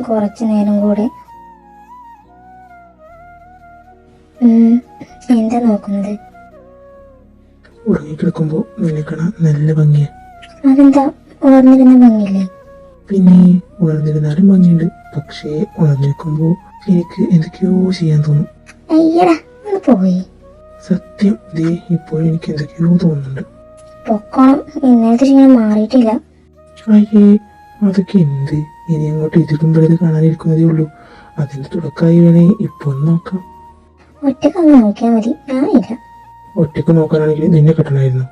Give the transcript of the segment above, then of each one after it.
കുറച്ചു നേരം കൂടെ. എന്താ നോക്കുന്നത്? ഉറങ്ങിക്കിടക്കുമ്പോ നിന്നെ കാണാൻ നല്ല ഭംഗിയാ. അതെന്താ ഉണർന്നിരുന്ന ഭംഗിയില്ലേ? പിന്നെ ഉണർന്നിരുന്നാലും ഭംഗിയുണ്ട്. പക്ഷേ ഉണർന്നിരിക്കുമ്പോ എനിക്ക് എന്തൊക്കെയോ ചെയ്യാൻ തോന്നും. അയ്യടാ ഒന്ന് പോയി. സത്യം ദേ ഇപ്പോഴും എനിക്ക് എന്തൊക്കെയോ തോന്നുന്നുണ്ട്. പൊക്കോണം, ഇന്നലത്തെ ക്ഷീണം മാറിയിട്ടില്ല. അയ്യേ അതൊക്കെ എന്ത്? ഇനി അങ്ങോട്ട് ഇതിലും വലുത് കാണാനിരിക്കുന്നതേ ഉള്ളൂ. അതിന്റെ തുടക്കമായി വേണേ ഇപ്പൊ ഒന്ന് നോക്കാം. ഒറ്റക്കൊന്ന് നോക്കിയാൽ മതി, ഞാനില്ല. ഒറ്റക്ക് നോക്കാനാണെങ്കിൽ നിന്നെ കെട്ടണമായിരുന്നു.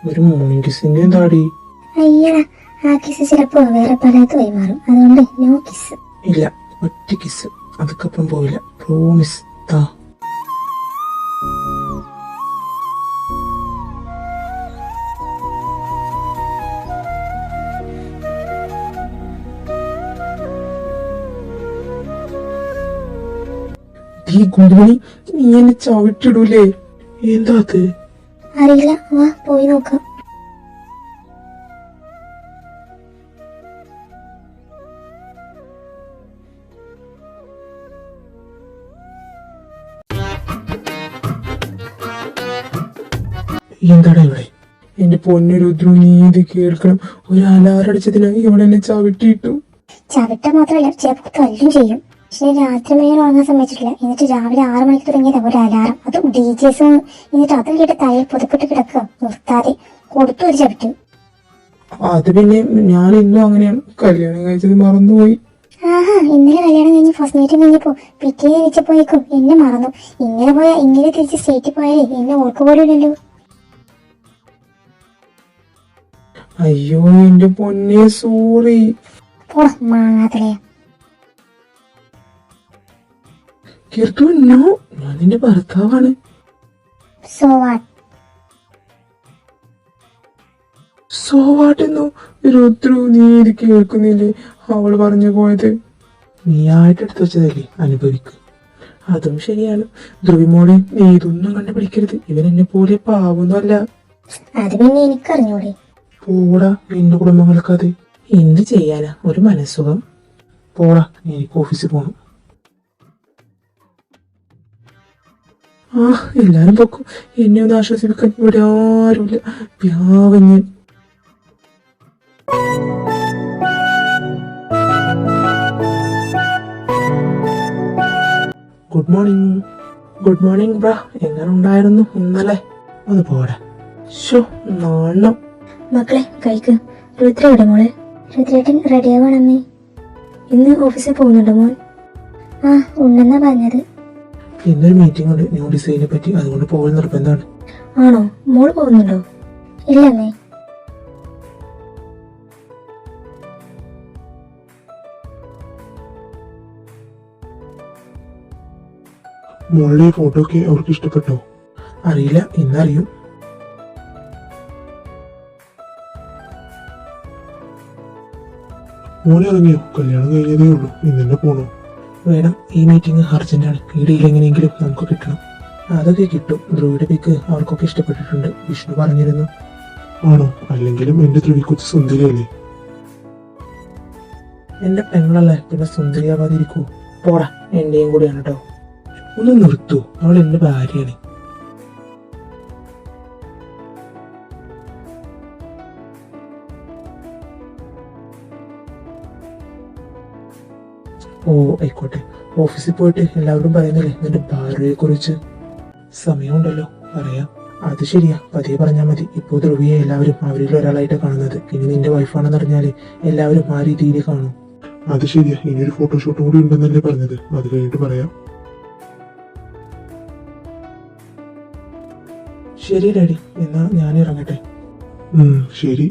ഒരു മോർണിംഗ് കിസ്സിന്റെ എന്താടി? അയ്യടാ, ആ കിസ് ചിലപ്പോ വേറെ പലതുമായി മാറും, അതുകൊണ്ട് നോ കിസ്. ഇല്ല, ഒറ്റ കിസ്, അതൊക്കപ്പം പോവില്ല, പ്രോമിസ്. താ. ഈ ഗുണ്ടുമണി, നീ എന്നെ ചവിട്ടിടൂലേ? എന്താ അത്? അറിയില്ല, വാ പോയി നോക്കാം. എന്താടാ ഇവിടെ? എന്റെ പൊന്നുരുദ്രു, നീ ഇത് കേൾക്കണം. ഒരു അലാറടിച്ചതിന് ഇവിടെ എന്നെ ചവിട്ടിയിട്ടു. ചവിട്ട മാത്രമല്ല, ചിലപ്പോ തല്ലും ചെയ്യും. പക്ഷെ രാത്രി മുഴുവൻ ഉറങ്ങാൻ സമ്മതിച്ചിട്ടില്ല. എന്നിട്ട് രാവിലെ 6 മണിക്ക് തുടങ്ങിയത് ഒരു അലാറം, അതും DJs. എന്നിട്ട് അതും കേട്ട് തലയിൽ പുതപ്പിട്ട് കിടക്കുക നിർത്താതെ. കൊടുത്തു ഒരു ചവിട്ട്. അത് പിന്നെ ഞാൻ ഇന്നും അങ്ങനെയാണ്. കല്യാണം കഴിച്ചത് മറന്നുപോയി. ആഹാ, ഇന്നലെ കല്യാണം കഴിഞ്ഞ് ഫസ്റ്റ് മീറ്റിംഗ് കഴിഞ്ഞപ്പോ പിറ്റേ തിരിച്ചപ്പോയേക്കും എന്നെ മറന്നു. ഇങ്ങനെ പോയാ ഇങ്ങനെ തിരിച്ച് സ്റ്റേറ്റിൽ പോയാലേ എന്നെ ഓർക്ക പോലും ഇല്ലല്ലോ. അയ്യോ എന്റെ പൊന്നെ, സോറി. പോടാ മാങ്ങാത്തലയാ. കീർത്തു, നോ, ഞാൻ നിന്റെ ഭർത്താവാണ്. So what? സോ വാട്ട് എന്നോ? രുദ്രു, നീ ഇത് കേൾക്കുന്നില്ലേ? അവള് പറഞ്ഞു പോയത് നീ ആയിട്ട് എടുത്തു വെച്ചതല്ലേ, അനുഭവിക്കും. അതും ശരിയാണ്. ധ്രുവിമോളെ, നീ ഇതൊന്നും കണ്ടുപിടിക്കരുത്. ഇവൻ എന്നെ പോലെ പാവൊന്നുമല്ല. അത് പിന്നെ എനിക്കറിഞ്ഞൂടെ. പോടാ, എന്റെ കുടുംബങ്ങൾക്കത് എന്ത് ചെയ്യാനാ, ഒരു മനസ്സുഖം. പോടാ, എനിക്ക് ഓഫീസിൽ പോണം. ആ, എല്ലാരും പൊക്കും. എന്നെ ഒന്ന് ആശ്വസിപ്പിക്കാൻ ഇവിടെ ആരുമില്ല. പ്യാവഞ്ഞ്. Good morning. Good morning bro. എങ്ങനെ ഉണ്ടായിരുന്നു ഇന്നലെ? ഒന്ന് പോടാ. ഷോ, നാണം. മക്കളെ കഴിക്ക്. രുദ്ര എവിടെ മോളെ? രുദ്രേട്ടൻ റെഡിയാവാണമ്മേ. ഇന്ന് ഓഫീസിൽ പോകുന്നുണ്ടോ മോൻ? ആ, ഉണ്ടെന്നാ പറഞ്ഞത്. ഇന്നൊരു മീറ്റിംഗ് ഉണ്ട് ന്യൂ ഡിസൈനെ പറ്റി, അതുകൊണ്ട് പോകൽ നിർബന്ധമാണ്. ആണോ? മോൾ പോകുന്നുണ്ടോ? ഇല്ലമ്മേ. മോളുടെ ഈ ഫോട്ടോ ഒക്കെ അവർക്ക് ഇഷ്ടപ്പെട്ടോ? അറിയില്ല, ഇന്നറിയും. മോനെ ഇറങ്ങിയോ? കല്യാണം കഴിഞ്ഞതേ ഉള്ളൂ, ഇന്നെ പോണോ? വേണം, ഈ മീറ്റിംഗ് അർജന്റാണ്. ഈ ഡീൽ എങ്ങനെയെങ്കിലും നമുക്ക് കിട്ടണം. അതൊക്കെ കിട്ടും. ധ്രുവിയുടെ പിക്ക് അവർക്കൊക്കെ ഇഷ്ടപ്പെട്ടിട്ടുണ്ട്, വിഷ്ണു പറഞ്ഞിരുന്നു. ആണോ? അല്ലെങ്കിലും എന്റെ ധ്രുവി കൊച്ചു സുന്ദരിയല്ലേ? എന്റെ പെങ്ങളല്ലേ, പിന്നെ സുന്ദരിയാവാതിരിക്കൂ? പോടാ, എന്റെയും കൂടിയാണ് കേട്ടോ. ഒന്ന് നിർത്തൂ, അവൾ എന്റെ ഭാര്യയാണ്. ഓ ആയിക്കോട്ടെ. ഓഫീസിൽ പോയിട്ട് എല്ലാവരും പറയുന്നില്ലേ നിന്റെ ഭാര്യയെ കുറിച്ച്? സമയമുണ്ടല്ലോ, പറയാം. അത് ശരിയാ, പതിയെ പറഞ്ഞാൽ മതി. ഇപ്പോ ധ്രുവിയെ എല്ലാവരും അവരിൽ ഒരാളായിട്ട് കാണുന്നത്. ഇനി നിന്റെ വൈഫാണെന്ന് അറിഞ്ഞാല് എല്ലാവരും ആ രീതിയിൽ കാണും. അത് ശരിയാ. ഇനിയൊരു ഫോട്ടോഷൂട്ടും കൂടി ഉണ്ടെന്നല്ലേ പറഞ്ഞത്? അത് കഴിഞ്ഞിട്ട് പറയാം. ശരി ഡാഡി, എന്നാ ഞാൻ ഇറങ്ങട്ടെ. ശരി.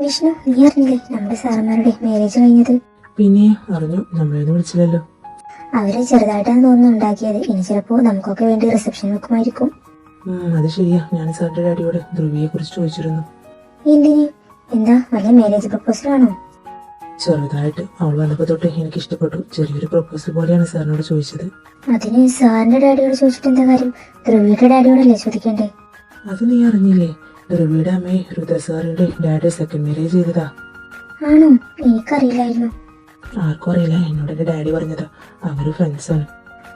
വിഷ്ണു, നീ അറിഞ്ഞില്ലേ നമ്മുടെ സാറന്മാരുടെ മാരേജ് കഴിഞ്ഞത്? പിന്നെ അറിഞ്ഞു, നമ്മളൊന്നും വിളിച്ചില്ലല്ലോ. അവര് ചെറുതായിട്ടാണ് തോന്നുന്നു ഉണ്ടാക്കിയത്. ഇനി ചിലപ്പോ നമുക്കൊക്കെ വേണ്ടി റിസപ്ഷൻ വെക്കുമായിരിക്കും. അത് ശരിയാ. ഞാൻ സാറിന്റെ ഡാഡിയോട് ധ്രുവിയെ കുറിച്ച് ചോദിച്ചിരുന്നു. എന്തിന്? എന്താ വല്ല മാരേജ് പ്രപ്പോസൽ ആണോ? ചെറുതായിട്ട് അവൾ വന്നപ്പോൾ തൊട്ട് എനിക്ക് ഇഷ്ടപ്പെട്ടു. ചെറിയൊരു പ്രപ്പോസൽ പോലെയാണ് സാറിനോട് ചോദിച്ചത്. അതിന് സാറിന്റെ ഡാഡിയോട് ചോദിച്ചിട്ട് എന്താ കാര്യം? ധ്രുവിയുടെ ഡാഡിയോടല്ലേ ചോദിക്കണ്ടേ? അത് നീ അറിഞ്ഞില്ലേ? ധ്രുവിയുടെ അമ്മയെ രുദ്ര സാറിന്റെ ഡാഡി സെക്കൻഡ് മാരേജ് ചെയ്തതാ. ആണോ? എനിക്കറിയില്ലായിരുന്നു. ആർക്കും അറിയില്ല, എന്നോട് എന്റെ ഡാഡി പറഞ്ഞതാ. അവര് ഫ്രണ്ട്സാണ്.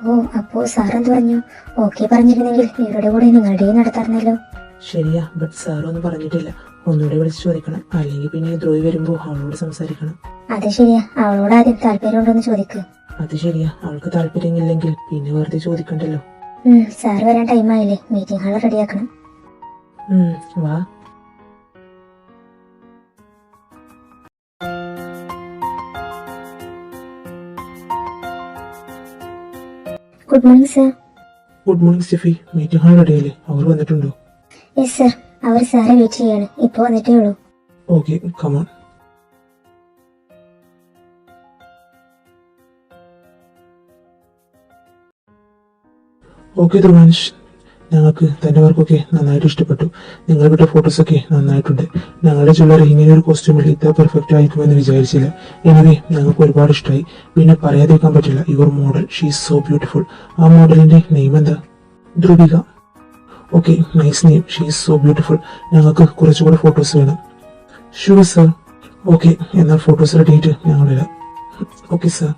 ഓ, അപ്പോ സാർ എന്ത് പറഞ്ഞു? ഓക്കെ പറഞ്ഞിരുന്നെങ്കിൽ ഇവരുടെ കൂടെ നിങ്ങളുടെയും നടത്താറുന്നല്ലോ. ശരിയാ, ബട്ട് സാറൊന്നും പറഞ്ഞിട്ടില്ല. ഒന്നുകൂടെ വിളിച്ച് ചോദിക്കണം, അല്ലെങ്കിൽ പിന്നെ ധ്രുവി വരുമ്പോ അവളോട് സംസാരിക്കണം. അത് ശരിയാ, അവളോട് ആദ്യം താല്പര്യമുണ്ടോന്ന് ചോദിക്ക്. അത് ശരിയാ, അവൾക്ക് താല്പര്യമില്ലെങ്കിൽ പിന്നെ വെറുതെ ചോദിക്കണ്ടല്ലോ. സാർ വരാൻ ടൈമായില്ലേ? മീറ്റിംഗ് ഹാൾ റെഡിയാക്കണം. വാ. Good morning sir. Good morning Steffi. Meeting hall റെഡിയല്ലേ? അവർ വന്നിട്ടുണ്ടോ? യെസ് സർ, അവർ സാറെ വെയിറ്റ് ചെയ്യാണ്. ഇപ്പൊ വന്നിട്ടേ ഉള്ളൂ. Okay, come on. ഓക്കെ ധ്രുവാൻഷ്, ഞങ്ങൾക്ക് തന്റെ വർക്കൊക്കെ നന്നായിട്ട് ഇഷ്ടപ്പെട്ടു. നിങ്ങൾ വിട്ട ഫോട്ടോസൊക്കെ നന്നായിട്ടുണ്ട്. ഞങ്ങളുടെ ജ്വല്ലറി ഇങ്ങനെ ഒരു കോസ്റ്റ്യൂമിൽ ഇത്ര പെർഫെക്റ്റ് ആയിരിക്കുമെന്ന് വിചാരിച്ചില്ല. എനിവേ, ഞങ്ങൾക്ക് ഒരുപാട് ഇഷ്ടമായി. പിന്നെ പറയാതിരിക്കാൻ പറ്റില്ല, your model, she is so beautiful. ആ മോഡലിന്റെ നെയിം എന്താ? Dhruvika. Okay, nice name. She is so beautiful. ഞങ്ങൾക്ക് കുറച്ചുകൂടെ ഫോട്ടോസ് വേണം. Sure sir. ഓക്കെ, എന്നാൽ ഫോട്ടോസ് റെഡി ആയിട്ട് ഞങ്ങൾ വരാം. Okay sir.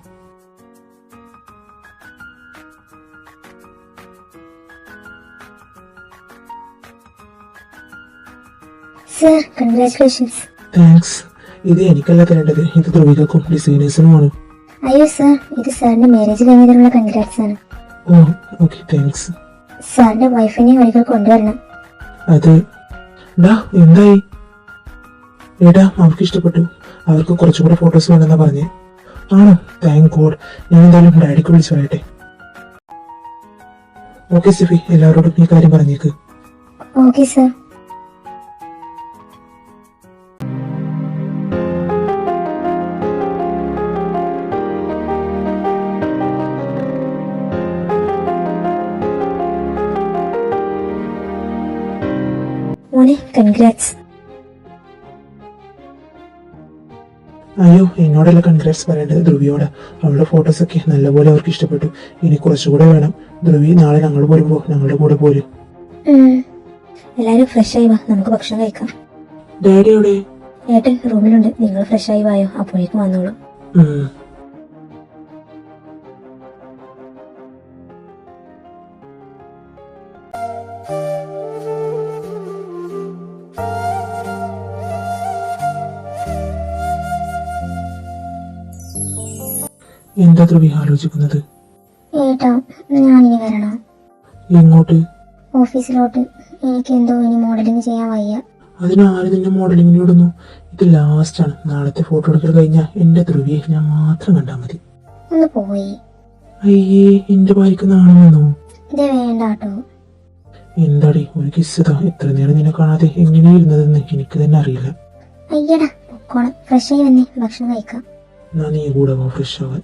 Sir, congratulations. Thanks. ഇത് എനിക്കല്ല തരേണ്ടത്, ഇത് ധ്രുവികൾക്കും ഡിസൈനേഴ്സിനുമാണ്. അയ്യോ സർ, ഇത് സാറിന്റെ മാരേജ് കഴിഞ്ഞതിനുള്ള കൺഗ്രാറ്റ്സ് ആണ്. ഓ, ഓക്കെ, താങ്ക്സ്. സാറിന്റെ വൈഫിനെ ഒരിക്കൽ കൊണ്ടുവരണം. അത് എന്തായി? ഏടാ, അവർക്ക് ഇഷ്ടപ്പെട്ടു. അവർക്ക് കുറച്ചുകൂടെ ഫോട്ടോസ് വേണമെന്നാ പറഞ്ഞേ. ആണോ? Thank God. ഞാൻ എന്തായാലും ഡാഡിക്ക് വിളിച്ചു പറയട്ടെ. ഓക്കെ സ്റ്റെഫി, എല്ലാവരോടും ഈ കാര്യം പറഞ്ഞേക്ക്. Okay sir. മോനെ, കൺഗ്രാറ്റ്സ്. അയ്യോ, എന്നോടല്ല കൺഗ്രാറ്റ്സ് പറയേണ്ടത്, ധ്രുവിയോട്. അവളുടെ ഫോട്ടോസൊക്കെ നല്ലപോലെ അവർക്ക് ഇഷ്ടപ്പെട്ടു. ഇനി കുറച്ചുകൂടെ വേണം. ധ്രുവി നാളെ ഞങ്ങൾ പോരുമ്പോ ഞങ്ങളുടെ കൂടെ പോരും. എല്ലാരും ഫ്രഷ് ആയി വാ, നമുക്ക് ഭക്ഷണം കഴിക്കാം. ഡാഡി എവിടെ? ഏട്ടൻ റൂമിലുണ്ട്. നിങ്ങൾ ഫ്രഷ് ആയി വായോ, അപ്പോഴേക്കും വന്നോളൂ. എന്താ ധ്രുവി ആലോചിക്കുന്നത്? ഏട്ടാ, ഞാനിനി വരണോ? എങ്ങോട്ട്? ഓഫീസിലോട്ട്. എനിക്ക് എന്തോ ഇനി മോഡലിംഗ് ചെയ്യാൻ വയ്യ. അതിനാര് നിന്നെ മോഡലിംഗിന് വിടുന്നു? ഇത് ലാസ്റ്റ് ആണ്. നാളത്തെ ഫോട്ടോ എടുക്കൽ കഴിഞ്ഞാൽ എന്റെ ധ്രുവിയെ ഞാൻ മാത്രം കണ്ടാ മതി. ഒന്ന് പോയി. അയ്യേ, എന്റെ ഭാര്യക്ക് നാണം വന്നു. ഇത് വേണ്ട കേട്ടോ. എന്താടി, ഒരു കിസ്സതാ. എത്ര നേരം നിന്നെ കാണാതെ എങ്ങനെ ഇരുന്നതെന്ന് എനിക്ക് തന്നെ അറിയില്ല. അയ്യടാ, പൊക്കോണം. ഫ്രഷ് ആയി വന്നേ, ഭക്ഷണം കഴിക്കാം. എന്നാ നീ കൂടെ വാ ഫ്രഷ് ആവാൻ.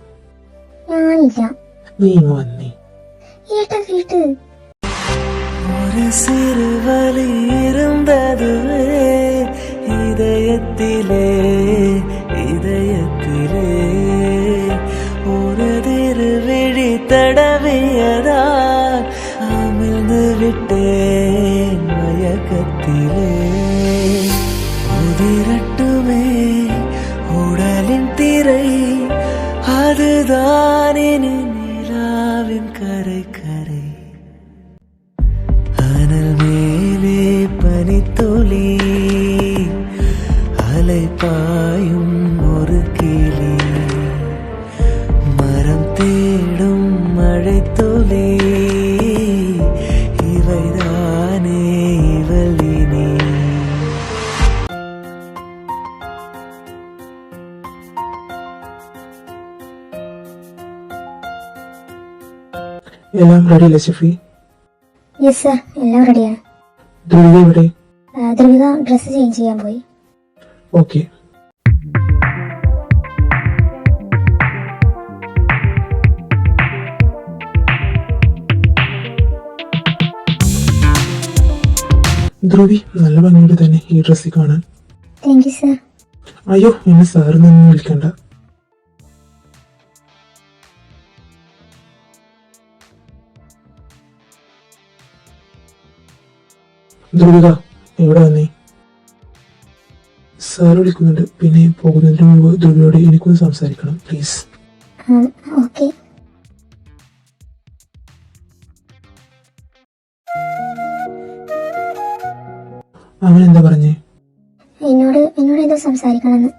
ഞാനില്ല. നീ ഇങ്ങ് വന്നേ. ഏട്ടാ കേട്ട്. ஒரு சிறுவலி இருந்ததுவே இதயத்திலே இதயத்திலே ஒரு திருவிழி தடவியதால் அமிழ்ந்து விட்டேன் மயக்கத்திலே உதிரட்டுமே உடலின் திரை அதுதான் இனி நிலாவின் கரை கரை அனல் மேலே பனித்துளி அலை பாயும் ஒரு கிளி மரம் தேடும் மழைத்துளி இவைதானே இவளினி എല്ലാം റെഡിയല്ലേ ഷെഫി? യെസ് സർ, എല്ലാം റെഡിയാണ്. ധ്രുവിക എവിടെ? ധ്രുവിക ഡ്രസ്സ് ചേഞ്ച് ചെയ്യാൻ പോയി. ഓക്കെ. ധ്രുവി, നല്ല ഭംഗിയുണ്ട് തന്നെ ഈ ഡ്രസ്സിൽ കാണാൻ. Thank you sir. അയ്യോ, എന്നെ സാറിൽ നിന്ന് വിളിക്കണ്ട. ധ്രുവിക, എവിടെ വന്നേ? സാർ വിളിക്കുന്നുണ്ട്. പിന്നെ പോകുന്നതിന് മുമ്പ് ധ്രുവിയോട് എനിക്കൊന്ന് സംസാരിക്കണം, പ്ലീസ്. ഓക്കെ. അവൻ എന്താ പറഞ്ഞേ? എന്നോട് എന്തോ സംസാരിക്കണമെന്ന്.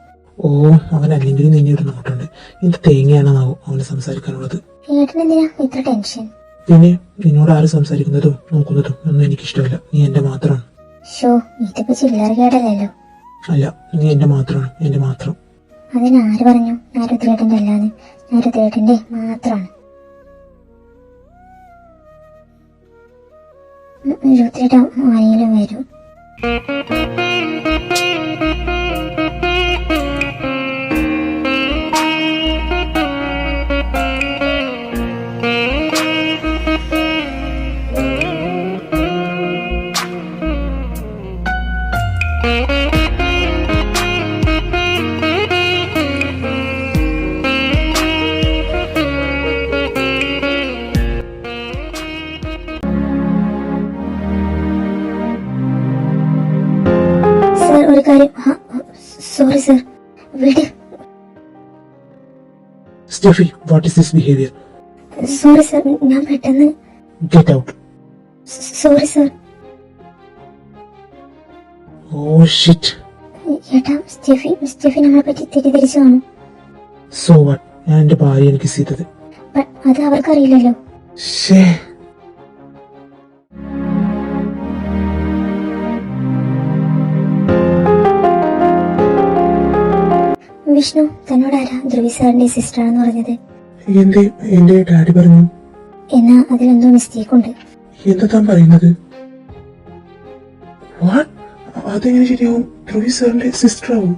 ഓ, അവൻ അല്ലെങ്കിലും നിന്നെ ഒരു നോട്ടുണ്ട്. എന്ത് തേങ്ങയാണെന്നാവും അവന് സംസാരിക്കാനുള്ളത്. ഏട്ടനെന്തിനാ ഇത്ര ടെൻഷൻ? പിന്നെ നിന്നോട് ആര് സംസാരിക്കുന്നതും നോക്കുന്നതും ഒന്നും എനിക്കിഷ്ടമല്ല. നീ എന്റെ മാത്രമാണ്. ഷോ, ഇതിപ്പോ ചില്ലറ കേടല്ലല്ലോ. അല്ല, നീ എന്റെ മാത്രമാണ്, എന്റെ മാത്രം. അതിനാര് പറഞ്ഞു ഞാൻ രുദ്രേട്ടന്റെ അല്ലാന്ന്? ഞാൻ രുദ്രേട്ടന്റെ മാത്രമാണ്. രുദ്രേട്ടൻ ആരെങ്കിലും വരും. ഒരു കാര്യം. സോറി സർ, വിട്. Steffi, what is this behaviour? Sorry sir, ഞാൻ പെട്ടെന്ന്. Get out. Sorry sir. Oh shit. ഏട്ടാ, സ്റ്റെഫി നമ്മളെ പറ്റി തെറ്റിദ്ധരിച്ചു കാണും. So what? ഞാൻ എന്റെ ഭാര്യ എനിക്ക് ചെയ്തത്. അത് അവർക്കറിയില്ലല്ലോ. ശേ. വിഷ്ണു, തന്നോട് ആരാ ധ്രുവി സാറിന്റെ സിസ്റ്റർ ആണെന്ന് പറഞ്ഞത്? എന്റെ ഡാഡി പറഞ്ഞു. എന്നാ അതിലെന്തോ മിസ്റ്റേക്ക് ഉണ്ട്. എന്താ താൻ പറയുന്നത്? വാട്ട്? അതെങ്ങനെ ശരിയാവും? ധ്രുവി സാറിന്റെ സിസ്റ്റർ ആവും?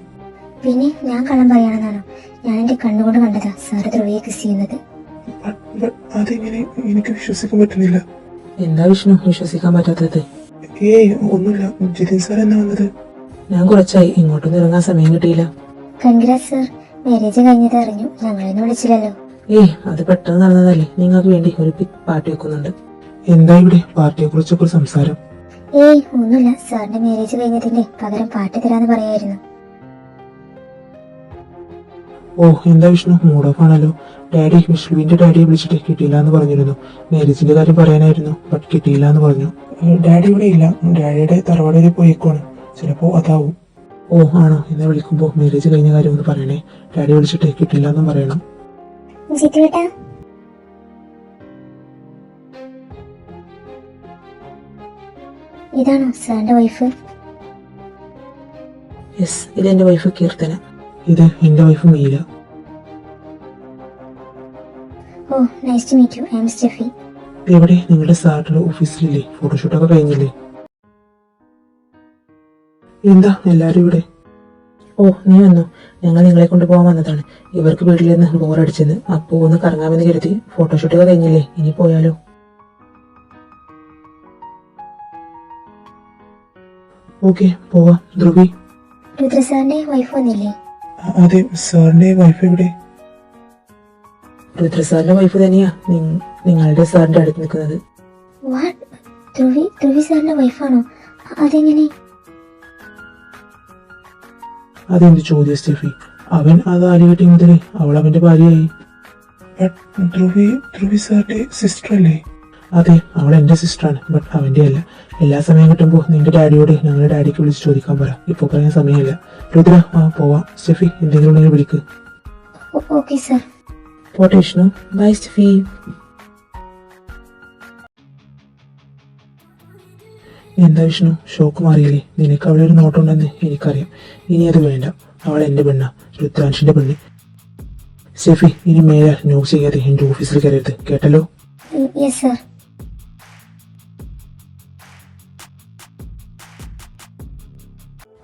പിന്നെ ഞാൻ കള്ളം പറയാണെന്നാണോ? ഞാൻ എന്റെ കണ്ണുകൊണ്ട് കണ്ടതാ സാറ് ധ്രുവിയെ കിസ് ചെയ്യുന്നത്. അതെങ്ങനെ? എനിക്ക് വിശ്വസിക്കാൻ പറ്റുന്നില്ല. എന്താ വിഷ്ണു വിശ്വസിക്കാൻ പറ്റാത്തത്? ഏയ് ഒന്നുമില്ല. ജിതിൻ സാർ എന്നാ വന്നത്? ഞാൻ കുറച്ചായി, ഇങ്ങോട്ടൊന്നും ഇറങ്ങാൻ സമയം കിട്ടിയില്ല. കൺഗ്രാസ് സർ, മാരേജ് കഴിഞ്ഞത് അറിഞ്ഞു. ഞങ്ങളൊന്നും വിളിച്ചില്ലല്ലോ. ഏയ് അത് പെട്ടെന്ന് നടന്നതല്ലേ. നിങ്ങൾക്ക് വേണ്ടി ഒരു ബിഗ് പാർട്ടി വെക്കുന്നുണ്ട്. എന്താ ഇവിടെ പാർട്ടിയെ കുറിച്ചൊക്കെ ഒരു സംസാരം? ഏയ് ഒന്നുമില്ല, സാറിന്റെ മാരേജ് കഴിഞ്ഞതിന്റെ പകരം പാർട്ടി തരാന്ന് പറയായിരുന്നു. ഓ, എന്താ വിഷ്ണു മൂഡ് ഓഫ് ആണല്ലോ? ഡാഡി വിഷ്ണുവിന്റെ ഡാഡിയെ വിളിച്ചിട്ട് കിട്ടിയില്ല എന്ന് പറഞ്ഞിരുന്നു. മാരേജിന്റെ കാര്യം പറയാനായിരുന്നു, ബട്ട് കിട്ടിയില്ല എന്ന് പറഞ്ഞു. ഡാഡി ഇവിടെ ഇല്ല, ഡാഡിയുടെ തറവാടിയിൽ പോയേക്കാണ്. ചിലപ്പോ അതാവും. ഓ ആണോ? എന്നാ വിളിക്കുമ്പോ മാരേജ് കഴിഞ്ഞ കാര്യം ഒന്ന് പറയണേ. ഡാഡി വിളിച്ചിട്ട് കിട്ടില്ല എന്നും പറയണം. ജിത്തുവേട്ടാ, ഇതാണോ സാറിന്റെ വൈഫ്? യെസ്, ഇത് എന്റെ വൈഫ് കീർത്തന. ഇത് എന്റെ wife Meela. Oh, nice to meet you. I am Steffi. എവിടെ? നിങ്ങളുടെ സാറിന്റെ ഓഫീസിലില്ലേ? ഫോട്ടോഷൂട്ടൊക്കെ കഴിഞ്ഞില്ലേ? എന്താ എല്ലാരും ഇവിടെ? ഓ, നീ വന്നു. ഞങ്ങൾ നിങ്ങളെ കൊണ്ടുപോകാൻ വന്നതാണ്. ഇവർക്ക് വീട്ടിൽ നിന്ന് ബോറടിച്ചെന്ന്. അപ്പോ ഒന്ന് കറങ്ങാമെന്ന് കരുതി. ഫോട്ടോഷൂട്ടൊക്കെ കഴിഞ്ഞില്ലേ, ഇനി പോയാലോ? ഓക്കെ, പോവാം. ധ്രുവി? രുദ്ര സാറിന്റെ വൈഫ് വന്നില്ലേ? അതെ, സാറിന്റെ വൈഫ് എവിടെ? രുദ്ര സാറിന്റെ വൈഫ് തന്നെയാ നിങ്ങളുടെ സാറിന്റെ അടുത്ത് നിൽക്കുന്നത്. വാട്ട്? ധ്രുവി സാറിന്റെ വൈഫാണോ? അതെങ്ങനെ? അതെന്ത് ചോദ്യം സ്റ്റെഫി? അവൻ അത് ആലുകെട്ടി മുതലേ അവൾ അവന്റെ ഭാര്യയായി. ധ്രുവി സാറിന്റെ സിസ്റ്റർ അല്ലേ? അതെ, അവൾ എന്റെ സിസ്റ്ററാണ്, ബട്ട് അവന്റെ അല്ല. എല്ലാ സമയം കിട്ടുമ്പോ നിന്റെ ഡാഡിയോട് ഞങ്ങളുടെ ഡാഡിക്ക് വിളിച്ച് ചോദിക്കാൻ പറ. ഇപ്പൊ പറയാൻ സമയമില്ല. രുദ്ര, പോവാം. സ്റ്റെഫി, എന്തെങ്കിലും ഉണ്ടെങ്കിൽ വിളിക്ക്. Okay sir. പോട്ടെ വിഷ്ണു. By Steffi. എന്താ വിഷ്ണു, ഷോക്ക് മാറിയില്ലേ? നിനക്ക് അവളെ ഒരു നോട്ടുണ്ടെന്ന് എനിക്കറിയാം. ഇനി അത് വേണ്ട. അവൾ എന്റെ പെണ്ണ, രുദ്രാൻഷിന്റെ പെണ്ണ്. സ്റ്റെഫി, ഇനി മേലെ നോക്ക് ചെയ്യാതെ എന്റെ ഓഫീസിൽ കയറരുത്, കേട്ടല്ലോ? Yes sir.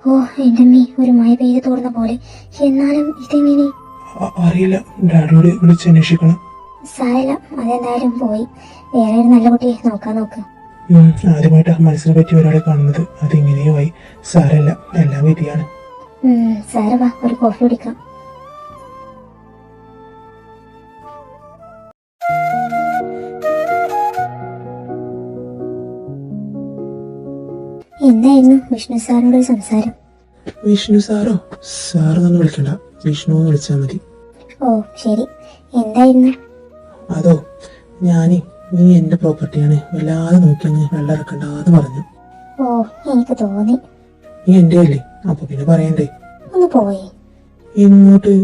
ഓ എന്റെ അമ്മേ, ഒരു മഴ പെയ്ത് തോർന്ന പോലെ. എന്നാലും ഇതെങ്ങനെ? അറിയില്ല, ഡാഡിയോട് വിളിച്ച് അന്വേഷിക്കണം. സാരല്ല, അതെന്തായാലും പോയി. വേറെ ഒരു നല്ല കുട്ടിയെ നോക്കാൻ നോക്ക്. ആദ്യമായിട്ടാ മനസ്സിനെ പറ്റി ഒരാളെ കാണുന്നത്. അതിങ്ങനെയോ ആയി. സാരല്ല, എല്ലാം വിധിയാണ്. സാറ് വാ, ഒരു കോഫി കുടിക്കാം. എന്തായിരുന്നു വിഷ്ണു സാറിനോട് ഒരു സംസാരം? വിഷ്ണു സാറോ? സാറൊന്നും വിളിക്കണ്ട, വിഷ്ണു എന്ന് വിളിച്ചാൽ മതി. ഓ ശരി, എന്തായിരുന്നു? അതോ, നീ എന്റെ പ്രോപ്പർട്ടിയാണ്, വല്ലാതെ നോക്കിയങ്ങ് വെള്ളം ഇറക്കണ്ടെന്ന് പറഞ്ഞു. ഓ എനിക്ക് തോന്നി. നീ എന്റെ അല്ലേ, അപ്പൊ പിന്നെ പറയണ്ടേ. ഒന്ന് പോയി. എങ്ങോട്ട്?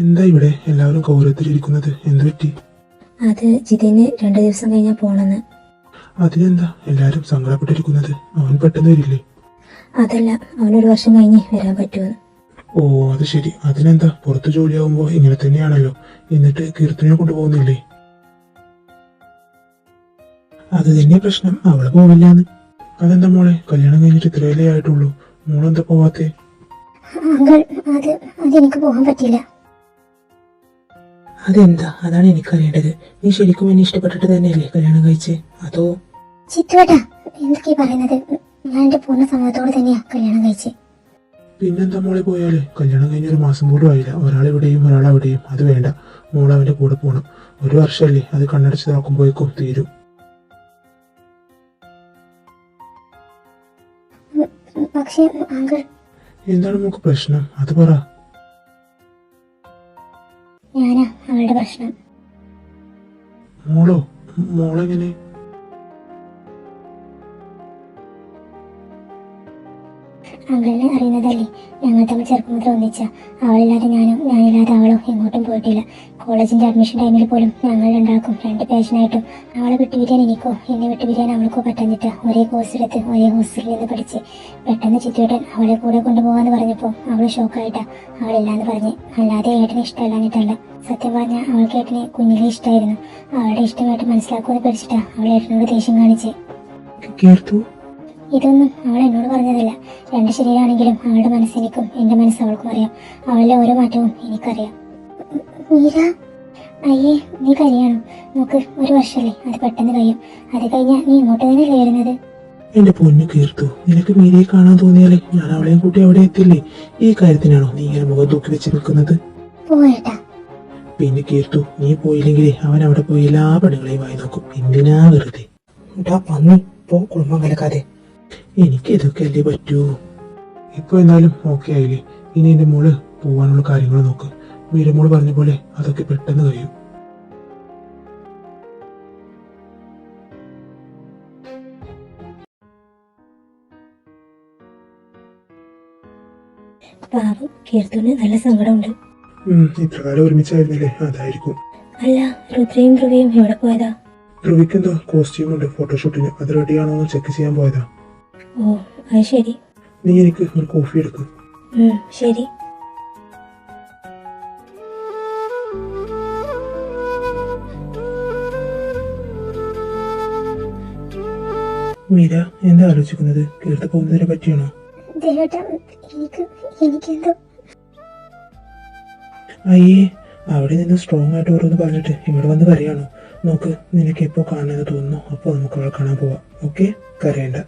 എന്താ ഇവിടെ എല്ലാവരും കൗരവത്തിലിരിക്കുന്നത്? എന്ത് പറ്റി? അത് ജിതിന് 2 ദിവസം കഴിഞ്ഞാ പോണെന്ന്. അതിനെന്താ എല്ലാരും സങ്കടപ്പെട്ടിരിക്കുന്നത്? അവൻ പെട്ടെന്ന് വരില്ലേ? അതല്ല, അവനൊരു വർഷം കഴിഞ്ഞ് വരാൻ പറ്റുമെന്ന്. ഓ അത് ശരി. അതിനെന്താ, പുറത്ത് ജോലിയാവുമ്പോ ഇങ്ങനെ തന്നെയാണല്ലോ. എന്നിട്ട് കീർത്തനെ കൊണ്ടുപോകുന്നില്ലേ? അത് തന്നെ പ്രശ്നം, അവള് പോവില്ലാന്ന്. അതെന്താ മോളെ, കല്യാണം കഴിഞ്ഞിട്ട് ഇത്രയല്ലേ ആയിട്ടുള്ളൂ, മോളെന്താ പോവാത്തെ? അതെനിക്ക് പോകാൻ പറ്റില്ല. അതെന്താ? അതാണ് എനിക്കറിയേണ്ടത്. നീ ശരിക്കും എന്നെ ഇഷ്ടപ്പെട്ടിട്ട് തന്നെയല്ലേ കല്യാണം കഴിച്ചേ, അതോ? ചിറ്റുവേട്ടാ, എന്തൊക്കെയാ പറയുന്നത്? ഞാൻ എന്റെ പൂർണ്ണ സമ്മതത്തോടെ തന്നെയാ കല്യാണം കഴിച്ചേ. പിന്നെന്താ മോളെ പോയാലേ? കല്യാണം കഴിഞ്ഞ 1 മാസം പോലും ആയില്ല, ഒരാളിവിടെയും ഒരാളവിടെയും. അത് വേണ്ട, മോൾ അവന്റെ കൂടെ പോകണം. 1 വർഷമല്ലേ, അത് കണ്ണടച്ച് നോക്കുമ്പോഴേക്കും തീരും. പക്ഷേ അങ്കിൾ. എന്താണ് മോക്ക് പ്രശ്നം? അത് പറ. ഞാനാ അവളുടെ പ്രശ്നം. മോളെങ്ങനെ? അങ്കിളിനെ അറിയുന്നതല്ലേ, ഞങ്ങൾ തമ്മിൽ ചെറുപ്പം മുതൽ ഒന്നിച്ച. അവളില്ലാതെ ഞാനും ഞാനില്ലാതെ അവളും എങ്ങോട്ടും പോയിട്ടില്ല. കോളേജിന്റെ അഡ്മിഷൻ ടൈമിൽ പോലും ഞങ്ങൾ രണ്ടാൾക്കും 2 പേഷനായിട്ടും അവളെ വിട്ടുപിരിയാൻ എനിക്കോ എന്നെ വിട്ടുപിരിയാൻ അവൾക്കോ പറ്റാഞ്ഞിട്ട് ഒരേ കോഴ്സിലെത്ത് ഒരേ ഹോസ്റ്റലിൽ നിന്ന് പഠിച്ച്. പെട്ടെന്ന് ചിറ്റുവേട്ടൻ അവളെ കൂടെ കൊണ്ടുപോകാന്ന് പറഞ്ഞപ്പോൾ അവള് ഷോക്കായിട്ടാ അവളില്ലാന്ന് പറഞ്ഞ്. അല്ലാതെ ഏട്ടനെ ഇഷ്ടമല്ലാഞ്ഞിട്ടല്ല. സത്യം പറഞ്ഞാൽ അവൾക്ക് ഏട്ടനെ കുഞ്ഞിലേ ഇഷ്ടമായിരുന്നു. അവളുടെ ഇഷ്ടമായിട്ട് മനസ്സിലാക്കുമെന്ന് പഠിച്ചിട്ടാ അവൾ ഏട്ടനോട് ദേഷ്യം കാണിച്ചേ. ഇതൊന്നും അവൾ എന്നോട് പറഞ്ഞതല്ല. 2 ശരീരമാണെങ്കിലും അവളുടെ മനസ്സെനിക്കും എന്റെ മനസ്സ് അവൾക്കും അറിയാം. അവളുടെ ഓരോ മാറ്റവും എനിക്കറിയാം. മീര, അയ്യേ നീ കരയാണോ? നോക്ക്, 1 വർഷമല്ലേ, അത് പെട്ടെന്ന് കഴിയും. അത് കഴിഞ്ഞാൽ നീ ഇങ്ങോട്ട് തന്നെയല്ലേ വരുന്നത്. എന്റെ പൊന്നു കീർത്തു, നിനക്ക് മീരയെ കാണാൻ തോന്നിയാലേ ഞാൻ അവളെയും കൂട്ടി അവിടെ എത്തില്ലേ? ഈ കാര്യത്തിനാണോ നീ ഇങ്ങനെ മുഖം തൂക്കി വെച്ച് നിൽക്കുന്നത്? പോയേട്ടാ. പിന്നെ കീർത്തു, നീ പോയില്ലെങ്കിലേ അവൻ അവിടെ പോയി എല്ലാ പെണ്ണുകളെയും വായി നോക്കും. എന്തിനാ വെറുതെ? കുടുംബം കലക്കാതെ. എനിക്ക് ഇതൊക്കെ അല്ലേ പറ്റൂ. ഇപ്പൊ എന്നാലും ഓക്കെ ആയില്ലേ? ഇനി എന്റെ മോള് പോവാനുള്ള കാര്യങ്ങൾ നോക്ക്. മീരമോള് പറഞ്ഞ പോലെ അതൊക്കെ പെട്ടെന്ന് കഴിയും. പാവം കീർത്തുവിന് നല്ല സങ്കടമുണ്ട്. ഇത്രകാലം ഒരുമിച്ചായിരുന്നില്ലേ, അതായിരിക്കും. അല്ല, രുദ്രയും ധ്രുവയും എവിടെ പോയതാ? ധ്രുവിക്ക് എന്തോ കോസ്റ്റ്യൂം ഉണ്ട് ഫോട്ടോഷൂട്ടിന്, അത് റെഡിയാണോ എന്ന് ചെക്ക് ചെയ്യാൻ പോയതാ. ഓ അത് ശരി. നീ എനിക്ക് ഒരു കോഫി എടുക്കും. ശരി. മീര എന്താ ആലോചിക്കുന്നത്? കീർത്തി പോകുന്നതിനെ പറ്റിയാണോ? അയ്യേ, അവിടെ നിന്ന് സ്ട്രോങ് ആയിട്ട് ഓരോന്ന് പറഞ്ഞിട്ട് ഇവിടെ വന്ന് കരയാണോ? നോക്ക്, നിനക്ക് എപ്പോ കാണുന്നത് തോന്നുന്നു അപ്പൊ നമുക്ക് അവളെ കാണാൻ പോവാം. ഓക്കെ, കരയണ്ട.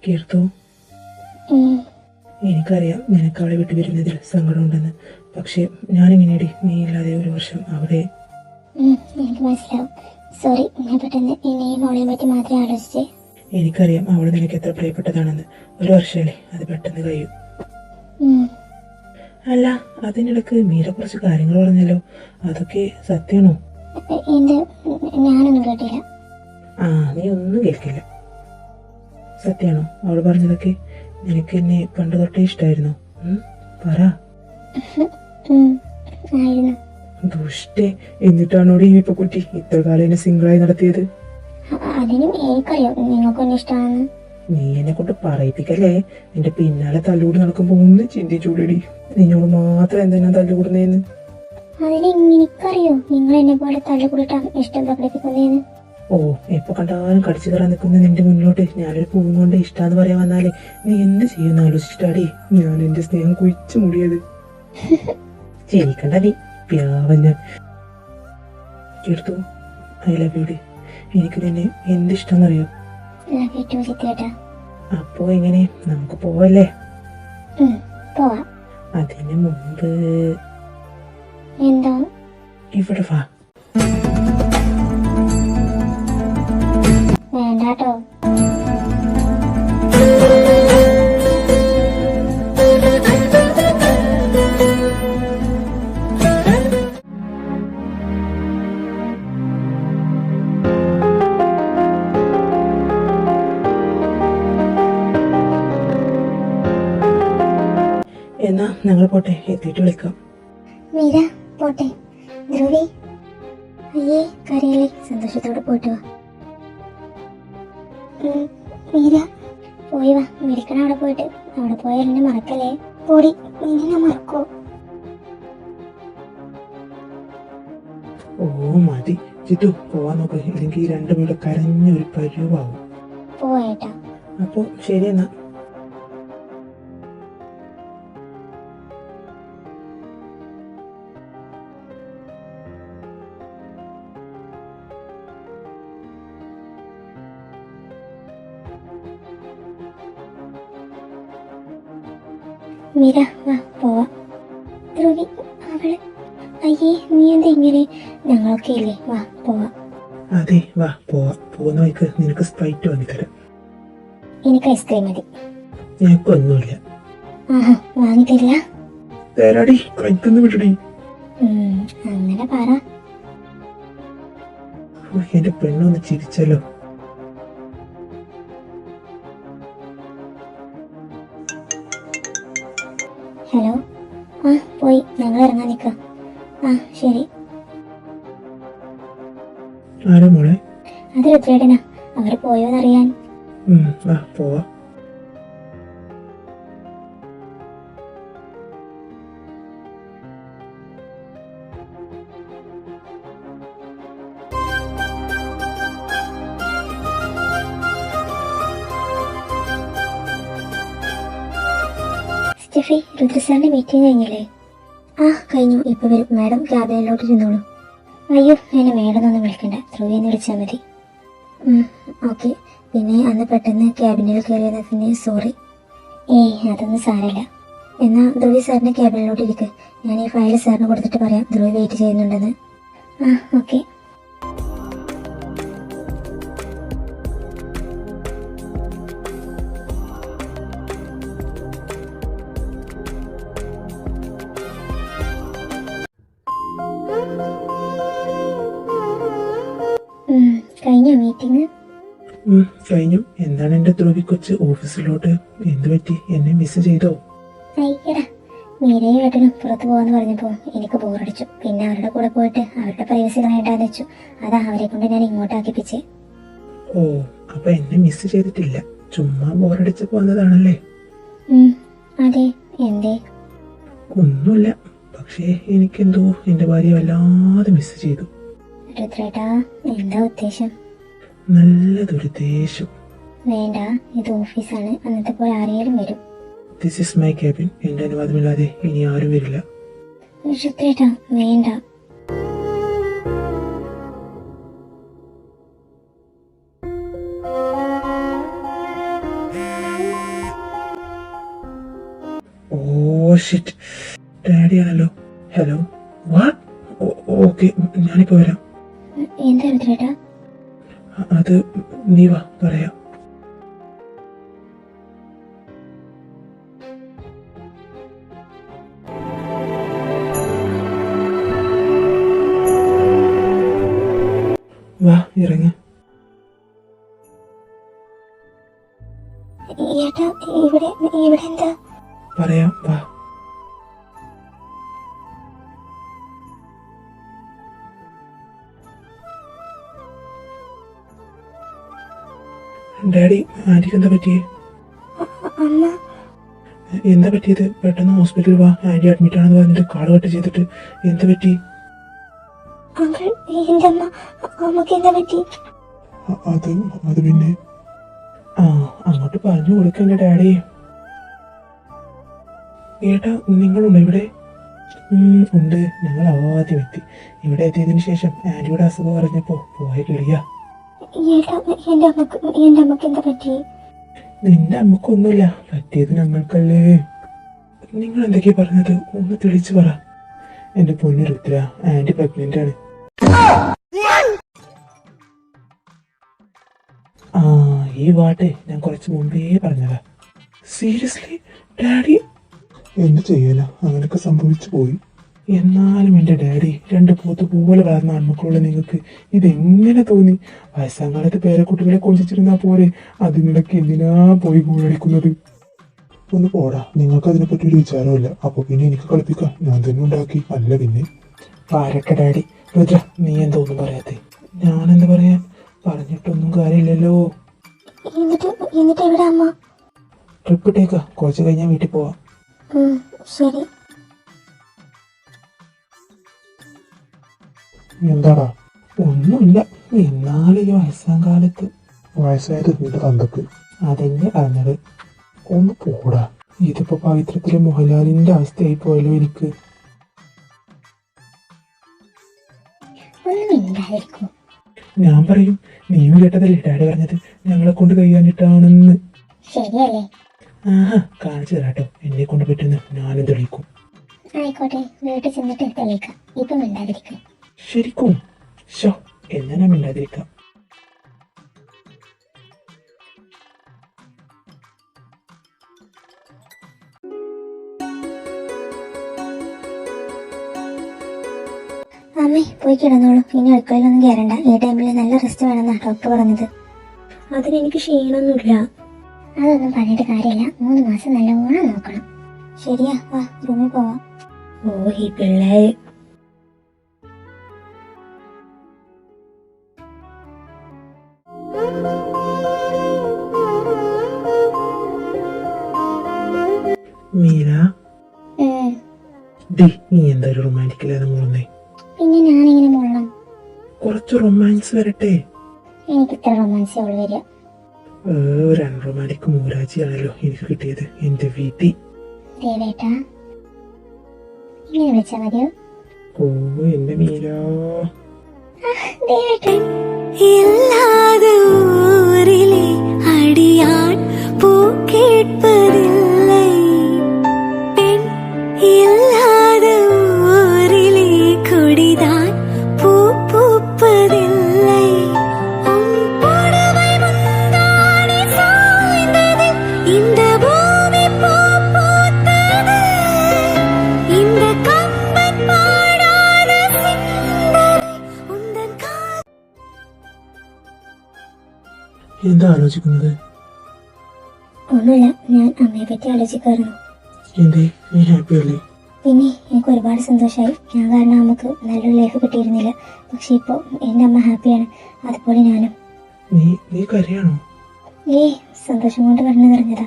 കീർത്തു, എനിക്കറിയാം നിനക്ക് അവളെ വിട്ടു വരുന്നതിൽ സങ്കടമുണ്ടെന്ന്. പക്ഷെ ഞാനെങ്ങനെയടി നീ ഇല്ലാതെ 1 വർഷം അവിടെ? എനിക്ക് മനസ്സിലാവും. സോറി, ഞാൻ പെട്ടെന്ന് എന്നെയും മോളെയും പറ്റി മാത്രമേ ആലോചിച്ചേ. എനിക്കറിയാം അവള് നിനക്ക് എത്ര പ്രിയപ്പെട്ടതാണെന്ന്. 1 വർഷമല്ലേ, അത് പെട്ടെന്ന് കഴിയും. അല്ല, അതിനിടക്ക് മീര കുറച്ച് കാര്യങ്ങൾ പറഞ്ഞല്ലോ, അതൊക്കെ സത്യമാണോ? ഞാനൊന്നും കേട്ടില്ല. നീ ഒന്നും കേൾക്കില്ല. സത്യമാണോ അവള് പറഞ്ഞതൊക്കെ? നിനക്ക് എന്നെ പണ്ട് തൊട്ടേ ഇഷ്ടമായിരുന്നോ? പറ. ദുഷ്ടേ, എന്നിട്ടാണോ ഈ കുട്ടി ഇത്ര കാലം എന്നെ സിംഗിളായി നടത്തിയത്? അതിനും എനിക്കറിയാം നിങ്ങൾക്കൊന്നും ഇഷ്ടമാണെന്ന്. നീ എന്നെ കൊണ്ട് പറയിപ്പിക്കല്ലേ. നിന്റെ പിന്നാലെ തല്ലുകൂടി നടക്കുമ്പോ ഒന്ന് ചിന്തിച്ചൂടടി, നിന്നോട് മാത്രം എന്തിനാ തല്ലുകൂടുന്നേന്ന്. അതിനെനിക്കറിയോ നിങ്ങൾ എന്നെ പോലെ തല്ലുകൂടിട്ടാ ഇഷ്ടം പ്രകടിപ്പിക്കുന്നേന്ന്. ഓ, എപ്പൊ കണ്ടാലും കടിച്ചു കയറാൻ നിൽക്കുന്ന നിന്റെ മുന്നോട്ട് ഞാനൊരു പൂവും കൊണ്ട് ഇഷ്ടാന്ന് പറയാൻ വന്നാലേ നീ എന്ത് ചെയ്യുന്ന ആലോചിച്ചിട്ടാടി ഞാൻ എന്റെ സ്നേഹം കുഴിച്ചു മൂടിയത്. ചിരിക്കണ്ട നീ, പ്യാവൻ ഞാൻ. എടുത്തു, ഐ ലവ് യു ഡി. എനിക്ക് നിന്നെ എന്തിഷ്ടന്നറിയോ? അപ്പോ എങ്ങനെ, നമുക്ക് പോവല്ലേ? പോവാം. അതിന് മുമ്പ് എന്താ? ഇവിടെ വാ. വേണ്ടാട്ടോ. എന്നാ ഞങ്ങൾ പോട്ടെ, എത്തിയിട്ട് വിളിക്കാം. മീര പോട്ടെ. ധ്രുവി അയ്യേ കരയില്ലേ, സന്തോഷത്തോടെ പോയിട്ട് വാ. മീര പോയി വാ, വിളിക്കണം അവിടെ പോയിട്ട്. അവിടെ പോയാൽ എന്നെ മറക്കല്ലേ. പോടി, നിന്നെ മറക്കോ? ഓ മതി ചിത്തു, പോവാൻ നോക്ക്, ഇല്ലെങ്കിൽ ഈ രണ്ടുപേരുടെ കരഞ്ഞൊരു പരുവാകും. പോയേട്ടാ. അപ്പൊ ശരി എന്നാ. മീര വാ പോവാ. ധ്രുവി അവള് അയ്യേ നീ എന്താ ഇങ്ങനെ? ഞങ്ങളൊക്കെ ഇല്ലേ, വാ പോവാ. അതെ വാ പോവാ. പോകുന്ന വഴിക്ക് നിനക്ക് സ്പ്രൈറ്റ് വാങ്ങിത്തരാം. എനിക്ക് ഐസ്ക്രീം മതി. ഞങ്ങൾക്കൊന്നുമില്ല. ആഹാ, വാങ്ങിത്തരില്ല? തരാടി, കൈത്തന്ന് വിടടി. അങ്ങനെ പറ. എന്റെ പെണ്ണൊന്ന് ചിരിച്ചല്ലോ. ഹലോ. ആ പോയി, ഞങ്ങൾ ഇറങ്ങാൻ നിൽക്കാം. ആ ശരി. ആരാ മോളെ? അത് രുദ്രേട്ടനാ, അവർ പോയോന്നറിയാൻ. വാ പോവാ. സ്റ്റെഫി, രുദ്രസാറിന്റെ മീറ്റിംഗ് കഴിഞ്ഞില്ലേ? ആ കഴിഞ്ഞു, ഇപ്പൊ വരും. മാഡം ക്യാബിനിലോട്ട് ഇരുന്നോളൂ. അയ്യോ, എന്നെ മേഡമൊന്നും വിളിക്കണ്ട, ധ്രുവിയെന്ന് വിളിച്ചാൽ മതി. ഓക്കെ. പിന്നെ അന്ന് പെട്ടെന്ന് ക്യാബിനിൽ കയറിയതിന് സോറി. ഏയ് അതൊന്നും സാരമില്ല. എന്നാ ധ്രുവി സാറിന്റെ ക്യാബിനിലോട്ട് ഇരിക്ക്. ഞാൻ ഈ ഫയൽ സാറിന് കൊടുത്തിട്ട് പറയാം ധ്രുവി വെയിറ്റ് ചെയ്യുന്നുണ്ടെന്ന്. ആ ഓക്കെ. കഴിഞ്ഞോ മീറ്റിംഗ്? കഴിഞ്ഞു. എന്താണ് എന്റെ ധ്രുവി കൊച്ച് ഓഫീസിലോട്ട്? എന്ത് പറ്റി? എന്നെ മിസ് ചെയ്തോ? അയ്യടാ, മീരയും ഏട്ടനും പുറത്തു പോകാന്ന് പറഞ്ഞപ്പോ എനിക്ക് ബോറടിച്ചു. പിന്നെ അവരുടെ കൂടെ പോയിട്ട് അവരുടെ പ്രൈവസി കളയണ്ടാന്ന് വെച്ചു. അതാ അവരെ കൊണ്ട് ഞാൻ ഇങ്ങോട്ടാക്കിപ്പിച്ചേ. ഓ, അപ്പൊ എന്നെ മിസ് ചെയ്തിട്ടില്ല, ചുമ്മാ ബോറടിച്ചപ്പോ വന്നതാണല്ലേ? അതെ. എന്തേ? ഒന്നുമില്ല, പക്ഷേ എനിക്കെന്തോ എന്റെ ഭാര്യ വല്ലാതെ മിസ് ചെയ്തു. രുദ്രേട്ടാ, എന്താ ഉദ്ദേശം? നല്ലതൊരുദ്ദേശം. വേണ്ട, ഇത് ഓഫീസാണ്. അന്നത്തെ പോലെ ആരെങ്കിലും വരും. This is my cabin. എന്റെ അനുവാദമില്ലാതെ ഇനി ആരും വരില്ല. രുദ്രേട്ടാ വേണ്ട. ഓ ഷിറ്റ്, ഡാഡിയാണല്ലോ. ഹലോ. വാട്ട്? ഓക്കെ, ഞാനിപ്പോ വരാം. എന്താ രുദ്രേട്ടാ? അത് നീ വാ, പറയാം. വാ, ഇറങ്ങ. ഏട്ടാ, ഇവിടെ ഇവിടെ എന്താ? പറയാം, വാ. ഡാഡി, ആന്റിക്ക് എന്താ പറ്റിയേ? അമ്മ എന്താ പറ്റിയത്? പെട്ടെന്ന് ഹോസ്പിറ്റലിൽ വാ. ആന്റി അഡ്മിറ്റ് ആണെന്ന് പറഞ്ഞിട്ട് കാർഡ് കട്ട് ചെയ്തിട്ട് എന്താ പറ്റി? അങ്കിൾ, എന്റെ അമ്മക്ക് എന്താ പറ്റി? അത് പിന്നെ അങ്ങോട്ട് പറഞ്ഞു കൊടുക്കണ്ട ഡാഡി. ഏട്ടാ, നിങ്ങളുണ്ടോ ഇവിടെ? ഉണ്ട്. ഞങ്ങൾ ആദ്യം എത്തി. ഇവിടെ എത്തിയതിനു ശേഷം ആന്റിയുടെ അസുഖം അറിഞ്ഞപ്പോ പോയ കിളിയാ. എന്റെ അമ്മക്ക് എന്താ പറ്റി? നിന്റെ അമ്മക്കൊന്നുമില്ല, പറ്റിയത് ഞങ്ങൾക്കല്ലേ. നിങ്ങൾ എന്തൊക്കെയാ പറഞ്ഞത്? ഒന്ന് തെളിച്ചു പറ. എന്റെ പൊന്നു രുദ്ര, ആന്റി പ്രഗ്നന്റ് ആണ്. ഈ വാട്ട് ഞാൻ കുറച്ച് മുമ്പേ പറഞ്ഞതാ. Seriously daddy? എന്ത് ചെയ്യാനാ, അങ്ങനൊക്കെ സംഭവിച്ചു പോയി. എന്നാലും എന്റെ ഡാഡി, 2 പോത്ത് പോലെ വളർന്ന ആൺമക്കളുള്ള നിങ്ങൾക്ക് ഇതെങ്ങനെ തോന്നി? വയസ്സാം കാലത്ത് പേരക്കുട്ടികളെ കൊഞ്ചിച്ചിരുന്നാ പോരെ, അതിനിടയ്ക്ക് എന്തിനാ പോയി ഗോളടിക്കുന്നത്? ഒന്ന് പോടാ, നിങ്ങൾക്ക് അതിനെപ്പറ്റി ഒരു വിചാരമില്ല. അപ്പൊ പിന്നെ എനിക്ക് കളിപ്പിക്കാം, ഞാൻ തന്നെ ഉണ്ടാക്കി. അല്ല പിന്നെ പാരട്ടെ ഡാഡി. രുദ്ര, നീ എന്താ ഒന്നും പറയാത്തെ? ഞാനെന്താ പറയാൻ? പറഞ്ഞിട്ടൊന്നും കാര്യമില്ലല്ലോ. എന്നിട്ട് എവിടെ അമ്മ? ട്രിപ്പ് ഇട്ടേക്ക, കുറച്ച് കഴിഞ്ഞാൽ വീട്ടിൽ പോവാം. ശരി. എന്താടാ? ഒന്നുമില്ല. എന്നാലും ഈ വയസ്സാം കാലത്ത് വയസ്സായത് നിന്റെ തന്തക്ക് അതെന്നെ പറഞ്ഞത്. ഒന്ന് പോടാ. ഇതിപ്പോ പവിത്രത്തിലെ മോഹൻലാലിന്റെ അവസ്ഥയായി പോയല്ലോ എനിക്ക്. ഞാൻ പറയും, നീയും കേട്ടതല്ലേ ഡാഡി പറഞ്ഞത്, ഞങ്ങളെ കൊണ്ട് കഴിയാനിട്ടാണെന്ന്. ശരിയല്ലേ? കാണിച്ചു തരാട്ടോ, എന്നെ കൊണ്ട് പറ്റുന്ന ഞാനും തെളിയിക്കും. ആയിക്കോട്ടെ, വീട്ടിൽ ചെന്നിട്ട് തെളിയിക്കാം. ഇപ്പൊ മിണ്ടാതിരിക്കും. ശരിക്കും? ഷോ, എന്നാ ഞാൻ മിണ്ടാതിരിക്കാം. അമ്മേ, പോയി കിടന്നോളൂ. ഇനി അടുക്കളയിലൊന്നും കയറണ്ട. ഈ ടൈമിൽ നല്ല റെസ്റ്റ് വേണമെന്നാണ് ഡോക്ടർ പറഞ്ഞത്. അതിനെനിക്ക് ക്ഷീണമൊന്നുമില്ല. അതൊന്നും പറഞ്ഞിട്ട് കാര്യമില്ല. 3 മാസം നല്ലോണം നോക്കണം. ശരിയാ, വാ റൂമിൽ പോവാം. ഓ, ഈ പിള്ളേര്. മീര, നീ എന്തായാലും റൊമാൻറ്റിക്കലാണ് മോളെ. പിന്നെ ഞാനിങ്ങനെ മുള്ളണം? കുറച്ച് റൊമാൻസ് വരട്ടെ. എനിക്ക് ഇത്ര റൊമാൻസേ ഉള്ളു വരിക. ഒരു അൺറൊമാൻറ്റിക് മൂരാജിയാണല്ലോ എനിക്ക് കിട്ടിയത് എന്റെ വീട്ടിൽ. ദേവേട്ടാ, ഇങ്ങനെ വിളിച്ചാ മതിയോ? ഓ എന്റെ മീര. ദേവേട്ടൻ இல்லாத ஊரிலே அடியான் பூ கேட்பதில்லை, பெண் இல்லாத ஊரிலே கொடிதான் பூ பூப்பதில்லை. உன் புடவை முந்தானை சாய்ந்தது, இந்த பூமி பூ பூத்தது, இந்த கம்பன் பாடாத சிந்தனை உந்தன் എന്താ ആലോചിക്കുന്നത്? ഒന്നുമില്ല, ഞാൻ അമ്മയെ പറ്റി ആലോചിക്കാറുന്നു. എന്തേ, നീ ഹാപ്പി അല്ലേ? പിന്നെ എനിക്ക് ഒരുപാട് സന്തോഷമായി. ഞാൻ കാരണം നമുക്ക് നല്ലൊരു ലൈഫ് കിട്ടിയിരുന്നില്ല. പക്ഷെ ഇപ്പോൾ എൻ്റെ അമ്മ ഹാപ്പിയാണ്, അതുപോലെ ഞാനും. നീ കരയാണോ? സന്തോഷം കൊണ്ട് കണ്ണു നിറഞ്ഞതാ.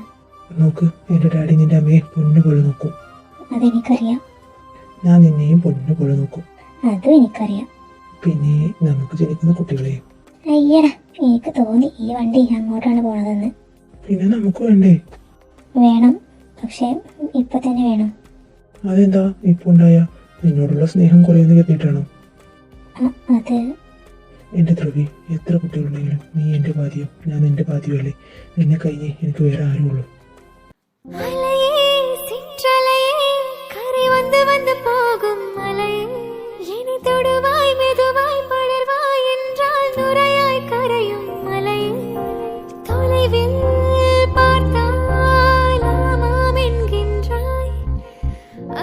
നോക്ക്, എന്റെ ഡാഡി നിന്റെ അമ്മയെ പൊന്നു പോലെ നോക്കും. അതെനിക്കറിയാം. ഞാൻ നിന്നെയും പൊന്നു പോലെ നോക്കും. അതും എനിക്കറിയാം. പിന്നെ നമുക്ക് ജനിക്കുന്ന കുട്ടികളെ. അയ്യടാ, എനിക്ക് തോന്നി ഈ വണ്ടി അങ്ങോട്ടാണ് പോണതെന്ന്. പിന്നെ നമുക്ക് വേണ്ടേ? വേണം, പക്ഷെ ഇപ്പൊ തന്നെ വേണം. അതെന്താ ഇപ്പൊ ഉണ്ടായ നിന്നോടുള്ള സ്നേഹം കുറയുന്ന കരുതിയിട്ടാണോ? അത് എന്റെ ധ്രുവി, എത്ര കുട്ടികളുണ്ടെങ്കിലും നീ എന്റെ പാതിയോ ഞാൻ നിന്റെ പാതിയോ അല്ലേ? നിന്നെ കഴിഞ്ഞേ എനിക്ക് വേറെ ആരുള്ളൂ. அலையே சிற்றலையே கரை வந்து வந்து போகும் மலையே, இனி தொடுவாய் மெதுவாய் படர்வாய் என்றால் நுரையாய் கரையும் மலையே, தொலைவில் பார்த்தால் ஆமாம் என்கின்றாய்,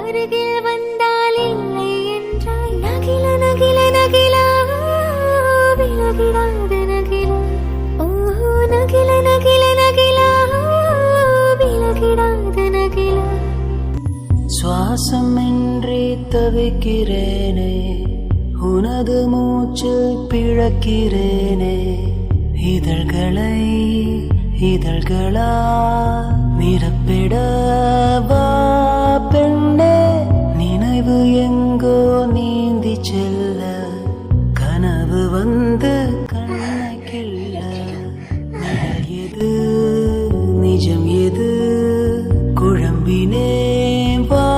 அருகில் வந்தால் இல்லை என்றாய். நகில நகில நகிலா விலகிடாத நகிலா, ஓ நகில நகில நகிலா விலகிடாத நகிலா. சுவாசமின்றி தவிக்கிறேனே, உனது மூச்சில் பிழக்கிறேனே, இதழ்களை இதழ்களா நிரப்பிடவா பெண்ணே நினைவு எங்கோ நீந்தி செல்ல கனவு வந்து கண்ணை கிள்ள நிழல் எது நிஜம் எது குழம்பினே வா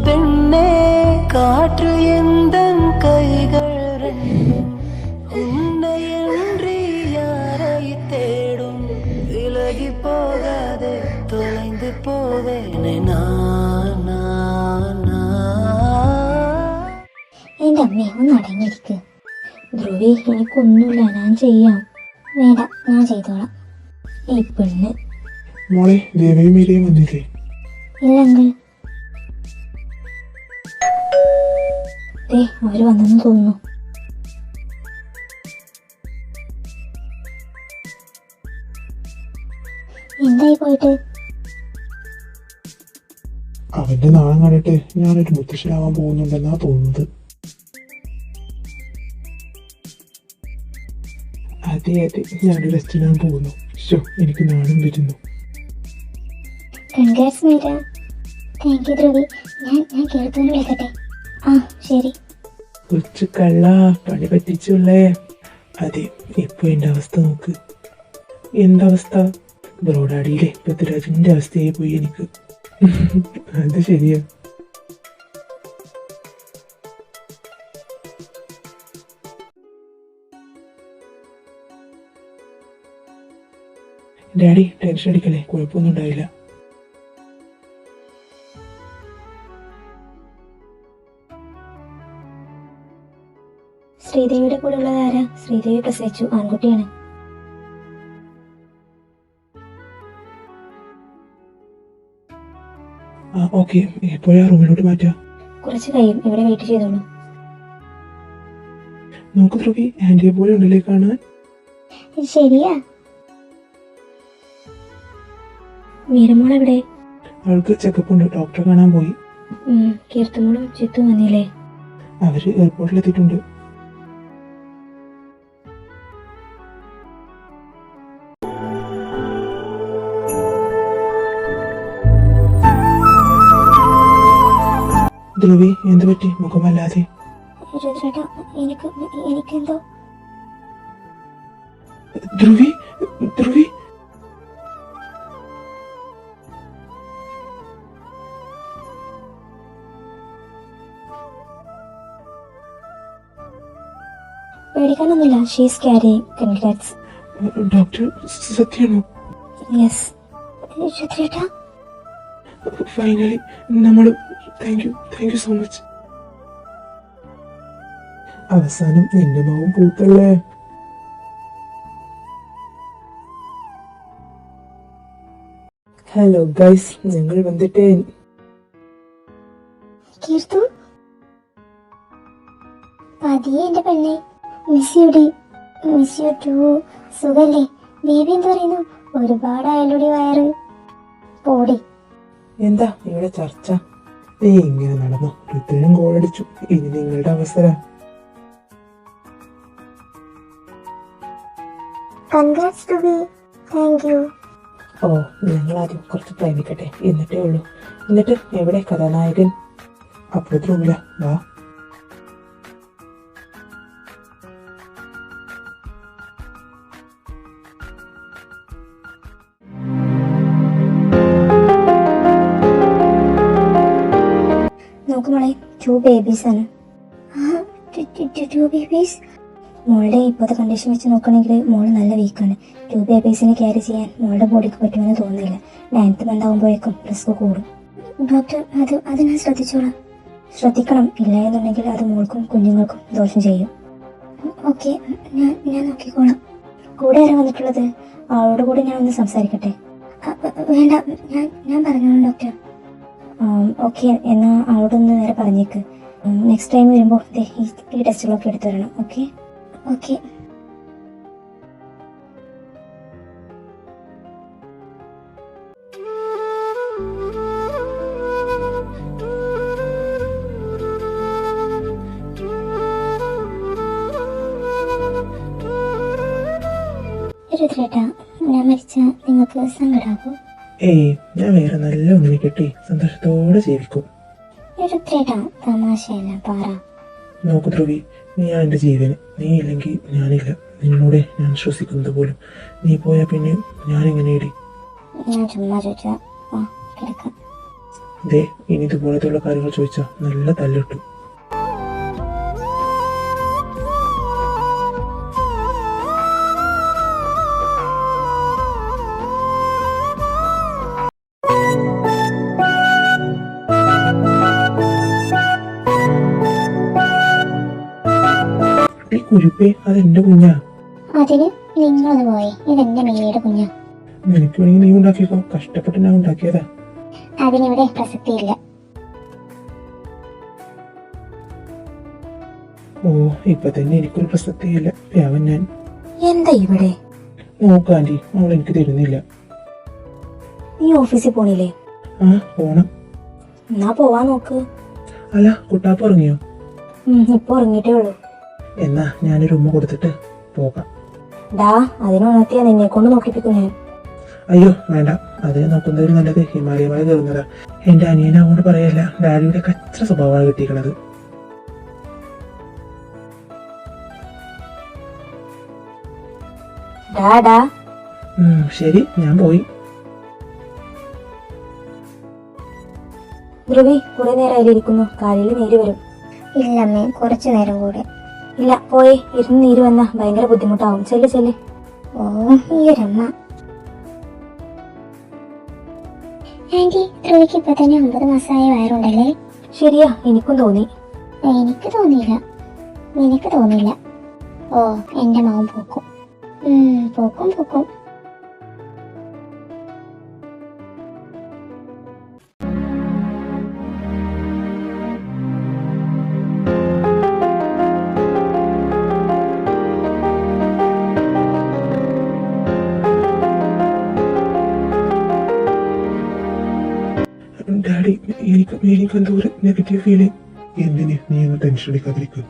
பெண்ணே காற்று எந்தன் கைகள் உன்னையன்றி யாரை தேடும் விலகி போகாதே தொலைந்து போவேனே நான் நான் நான். എന്റെ അമ്മേ ഒന്ന് അടങ്ങിയിരിക്കുക. ധ്രുവി, എനിക്കൊന്നുമില്ല, ഞാൻ ചെയ്യാം. വേണ്ട, ഞാൻ ചെയ്തോളാം. ഈ പെണ്ണ്. മോളെ ദേവയും മീരയും വന്നില്ലേ? ഇല്ല അങ്കിൾ. അവര് വന്നെന്ന് തോന്നുന്നു. എന്തായി പോയിട്ട്? അവന്റെ നാളം കണ്ടിട്ട് ഞാനൊരു മുത്തശ്ശനാവാൻ പോകുന്നുണ്ടെന്നാ തോന്നുന്നത്. അതെ അതെ, ഞാനൊരു റെസ്റ്റിനാൻ പോകുന്നു. എനിക്ക് നാണം വരുന്നു. Congrats Meera. Thank you Dhruvi. ഞാൻ കേൾത്തുവിന് വിളിക്കട്ടെ? ആ ശരി. കൊച്ചു കള്ള, പണി പറ്റിച്ചുള്ളേ. അതെ, ഇപ്പൊ എന്റെ അവസ്ഥ നോക്ക്. എന്തവസ്ഥ? ബ്രോഡാടിയിലെ പൃഥ്വിരാജിന്റെ അവസ്ഥയായി പോയി എനിക്ക്. അത് ശരിയാ. ഡാഡി ടെൻഷൻ അടിക്കല്ലേ, കുഴപ്പമൊന്നും ഉണ്ടായില്ല. ശ്രീദേവിയുടെ കൂടെ ഉള്ളത് ആരാ? ശ്രീദേവി പ്രസവിച്ചു, ആൺകുട്ടിയാണ്. ഓക്കെ, എപ്പോഴാ റൂമിലോട്ട് മാറ്റാ? കുറച്ച് കഴിയും, ഇവിടെ വെയിറ്റ് ചെയ്തോളൂ. നോക്ക് ധ്രുവി, ആന്റിയെ പോലെ ഉണ്ടല്ലേ കാണാൻ. ശരിയാ. മീരമോൾ എവിടെ? അവൾക്ക് ചെക്കപ്പ് ഉണ്ട്, ഡോക്ടറെ കാണാൻ പോയി. കീർത്തമോളും ചിത്തും വന്നില്ലേ? അവര് എയർപോർട്ടിലെത്തിയിട്ടുണ്ട്. ധ്രുവി, എന്ത് പറ്റി? മുഖമല്ലാതെ. രുദ്രേട്ടാ, എനിക്കെന്തോ. ധ്രുവി, ധ്രുവി. പേടിക്കാനൊന്നുമില്ല. She's carrying. കൺഗ്രാറ്റ്സ്. ഡോക്ടർ സത്യാണോ? യെസ്. രുദ്രേട്ടാ, ഫൈനലി നമ്മൾ. Thank you so much. അവസാനം നിന്റെ മാവും പൂത്തല്ലേ. ഹലോ ഗൈസ്, ഞങ്ങൾ വന്നിട്ടേ. കീർത്തു, പതിയെ എന്റെ പെണ്ണെ. Miss you too. സുഖല്ലേ? ബേബി എന്ത് പറയുന്നു? ഒരുപാടായാലൂടി വയറ്. പോടി. എന്താ ഇവിടെ ചർച്ച? നീ ഇങ്ങനെ നടന്നു. ഋതുവിനും ഗോളടിച്ചു. ഇനി നിങ്ങളുടെ അവസരം. Congrats to be. Thank you. ഓ, ഞങ്ങൾ ആദ്യം കുറച്ച് പ്രേമിക്കട്ടെ, എന്നിട്ടേ ഉള്ളൂ. എന്നിട്ട് എവിടെ കഥാനായകൻ? അപ്പുറത്ത് റൂമില്ല, വാ. നോക്കുമോളെ, 2 ബേബീസ് ആണ്. 2 ബേബീസ്? മോളുടെ ഇപ്പോഴത്തെ കണ്ടീഷൻ വെച്ച് നോക്കുകയാണെങ്കിൽ മോള് നല്ല വീക്കാണ്. 2 ബേബീസിനെ ക്യാരി ചെയ്യാൻ മോളുടെ ബോഡിക്ക് പറ്റുമെന്ന് തോന്നുന്നില്ല. 9th മന്ത് ആകുമ്പോഴേക്കും റിസ്ക് കൂടും. ഡോക്ടർ, അത് ഞാൻ ശ്രദ്ധിച്ചോളാം. ശ്രദ്ധിക്കണം, ഇല്ല എന്നുണ്ടെങ്കിൽ അത് മോൾക്കും കുഞ്ഞുങ്ങൾക്കും ദോഷം ചെയ്യും. ഓക്കെ, ഞാൻ നോക്കിക്കോളാം. കൂടെ ആരാ വന്നിട്ടുള്ളത്? അവളോട് കൂടി ഞാൻ ഒന്ന് സംസാരിക്കട്ടെ? വേണ്ട, ഞാൻ പറഞ്ഞോളാം ഡോക്ടർ. ഓക്കെ, എന്നാൽ അവളോടൊന്ന് നേരെ പറഞ്ഞേക്ക്. നെക്സ്റ്റ് ടൈം വരുമ്പോൾ ഈ ടെസ്റ്റുകളൊക്കെ എടുത്തു തരണം. Okay okay. രുദ്രേട്ടാ, ഞാൻ മരിച്ച നിങ്ങൾക്ക് സങ്കടാകൂ? ഏയ്, ഞാൻ വേറെ നല്ല ഒന്നിനെ കെട്ടി സന്തോഷത്തോടെ ജീവിക്കും. രുദ്രേട്ടാ, തമാശയല്ല, പറ. നോക്കു ധ്രുവി, നീയാണ് എൻ്റെ ജീവന്. നീ ഇല്ലെങ്കിൽ ഞാനില്ല. നിന്നോടെ ഞാൻ ശ്വസിക്കുന്നത് പോലും. നീ പോയാൽ പിന്നെ ഞാനെങ്ങനെ ഇടി? ഞാൻ ചുമ്മാ ചോദിച്ചാ. ആ, കിടക്കാം. ദേ, ഇനി ഇതുപോലത്തുള്ള കാര്യങ്ങൾ ചോദിച്ചാൽ നല്ല തല്ലിട്ടു. ഈ കുരുപ്പേ, അതെന്റെ കുഞ്ഞാ. അതിന് നിങ്ങളത് പോയി. ഇതെന്റെ മേയുടെ കുഞ്ഞാ. നിനക്ക് വേണമെങ്കിൽ നീ ഉണ്ടാക്കിക്കോ. കഷ്ടപ്പെട്ട് ഞാൻ ഉണ്ടാക്കിയതാ. അതിനിവിടെ പ്രസക്തിയില്ല. ഓ, ഇപ്പൊ തന്നെ എനിക്കൊരു പ്രസക്തിയില്ല. അവൻ ഞാൻ എന്താ ഇവിടെ? നോക്കാൻറ്റി, അവൾ എനിക്ക് തരുന്നില്ല. നീ ഓഫീസിൽ പോണില്ലേ? ആ, പോണം. എന്നാ പോവാൻ നോക്ക്. അല്ല, കുട്ടാപ്പ് ഉറങ്ങിയോ? ഇപ്പൊ ഉറങ്ങിട്ടേ ഉള്ളൂ. എന്നാ ഞാനൊരു ഉമ്മ കൊടുത്തിട്ട് പോകാം. ഡാ, അതിനുണർത്തിയാ നിന്നെ കൊണ്ട് നോക്കിപ്പിക്കും ഞാൻ. അയ്യോ വേണ്ട, അതിനെ നോക്കുന്നതിന് നല്ലത് ഹിമാലയമായി കയറുന്നതാ. എന്റെ അനിയനെ അങ്ങോട്ട് പറയല്ല, ഡാഡിയുടെ കച്ച സ്വഭാവമാണ് കിട്ടിയിരിക്കണത്. ഡാ ശരി, ഞാൻ പോയി. ധ്രുവി, കുറെ നേരമായിരിക്കുന്നു. കാലിൽ നീര് വരും. ഇല്ലമ്മേ, കുറച്ചു നേരം കൂടെ. ഇല്ല, പോയി ഇരുന്ന് നീര് വന്നാ ഭയങ്കര ബുദ്ധിമുട്ടാവും. ചെല്ല്. ഓ, ഈ ഒരമ്മ. ആന്റി, ധ്രുവിക്ക് ഇപ്പൊ തന്നെ 9 മാസമായ വയറുണ്ടല്ലേ? ശരിയാ, എനിക്കും തോന്നി. എനിക്ക് തോന്നിയില്ല. നിനക്ക് തോന്നിയില്ല. ഓ, എന്റെ മകൻ പോക്കും. പോക്കും. ഡാഡി, എനിക്കെന്തോ ഒരു നെഗറ്റീവ് ഫീലിംഗ്. എന്തിന് നീ ഒന്ന് ടെൻഷൻ എടുക്കാതിരിക്കുക.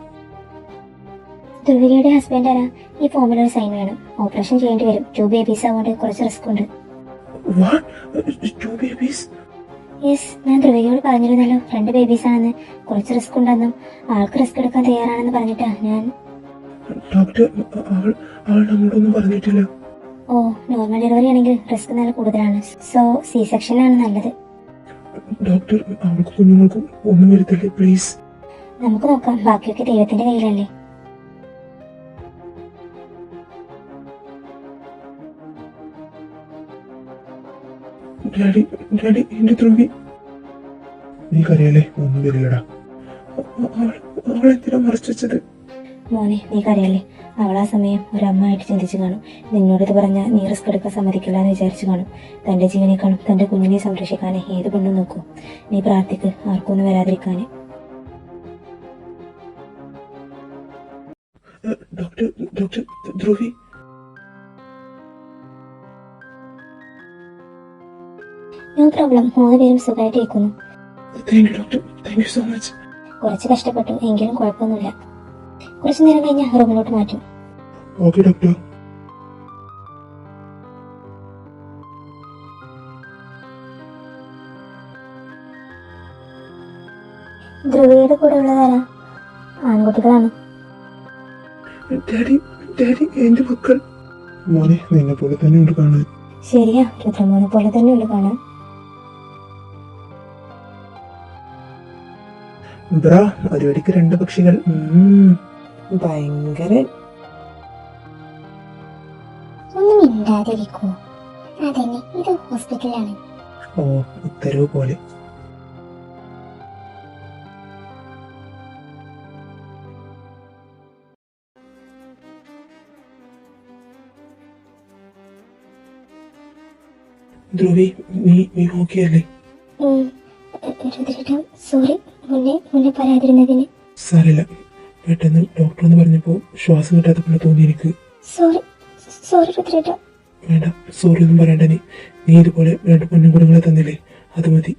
ധ്രുവികയുടെ ഹസ്ബൻഡ് ആരാ? ഈ ഫോമിൽ ഒരു സൈൻ വേണം. ഓപ്പറേഷൻ ചെയ്യേണ്ടി വരും. 2 ബേബീസ് ആവുകൊണ്ട് കുറച്ച് റിസ്ക് ഉണ്ട്. What? 2 babies? യെസ്, ഞാൻ ധ്രുവികയോട് പറഞ്ഞിരുന്നല്ലോ 2 ബേബീസ് ആണെന്ന്. കുറച്ച് റിസ്ക് ഉണ്ടെന്നും ആൾക്ക് റിസ്ക് എടുക്കാൻ തയ്യാറാണെന്ന് പറഞ്ഞിട്ടാ ഞാൻ. ഡോക്ടർ, അവൾ നമ്മളൊന്നും പറഞ്ഞിട്ടില്ല. ഓ, നോർമൽ ഡെലിവറി ആണെങ്കിൽ റിസ്ക് നല്ല കൂടുതലാണ്. സോ സി സെക്ഷനാണ് നല്ലത്. ഡോക്ടർ, അവൾക്ക് കുഞ്ഞുങ്ങൾക്കും ഒന്നും വരുത്തില്ലേ പ്ലീസ്? നമുക്ക് നോക്കാം. ബാക്കിയൊക്കെ ദൈവത്തിന്റെ കയ്യിലല്ലേ. ഡാഡി, എന്റെ ധ്രുവി. നീ കരയല്ലേ, ഒന്നും വരില്ലടാ. അവളെന്തിനാ മറച്ചു വെച്ചത്? മോനെ, നീ കരയല്ലേ. അവളാ സമയം ഒരമ്മ ആയിട്ട് ചിന്തിച്ചു കാണും. നിന്നോടിത് പറഞ്ഞാൽ നീ റിസ്ക് എടുക്കാൻ സമ്മതിക്കില്ല എന്ന് വിചാരിച്ചു കാണും. തന്റെ ജീവനേക്കാളും തന്റെ കുഞ്ഞിനെ സംരക്ഷിക്കാൻ ഏത് പെണ്ണും നോക്കൂ. നീ പ്രാർത്ഥിക്ക്, ആർക്കൊന്നും വരാതിരിക്കാന്. ഡോക്ടർ ധ്രുവി. No problem. 3 പേരും സുഖമായിട്ട് ഇരിക്കുന്നു. Thank you doctor, thank you so much. കുറച്ച് കഷ്ടപ്പെട്ടു, എങ്കിലും കുഴപ്പമൊന്നുമില്ല. കുറച്ചു നേരം കഴിഞ്ഞാൽ റൂമിലോട്ട് മാറ്റും. Okay doctor. ധ്രുവിയുടെ കൂടെ ഉള്ളതാരാ? ആൺകുട്ടികളാണ്. ഡാഡി, എന്റെ മക്കൾ. മോനെ, നിന്നെ പോലെ തന്നെ ഉണ്ട് കാണാൻ. ശരിയാ, രുദ്രമോനെ പോലെ തന്നെ ഉണ്ട് കാണാൻ. ബ്രാ, ഒരു വെടിക്ക് 2 പക്ഷികൾ. ഭയങ്കര. ഒന്നും മിണ്ടാതിരിക്കൂ. അതന്നെ, ഇത് ഹോസ്പിറ്റലാണ്. ഓ, ഉത്തരവ് പോലെ. ധ്രുവി, നീ ഓക്കെ അല്ലേ? രുദ്രേട്ടാ, സോറി മുന്നേ പറയാതിരുന്നതിന്. സാരില്ല, പെട്ടെന്ന് ഡോക്ടർ എന്ന് പറഞ്ഞപ്പോ ശ്വാസം കിട്ടാത്ത പോലെ തോന്നി എനിക്ക്. സോറി രുദ്രേട്ടാ. വേണ്ട, സോറി ഒന്നും പറയണ്ട. നീ ഇതുപോലെ 2 പൊന്നും കുടുങ്ങളെ തന്നില്ലേ, അത് മതി.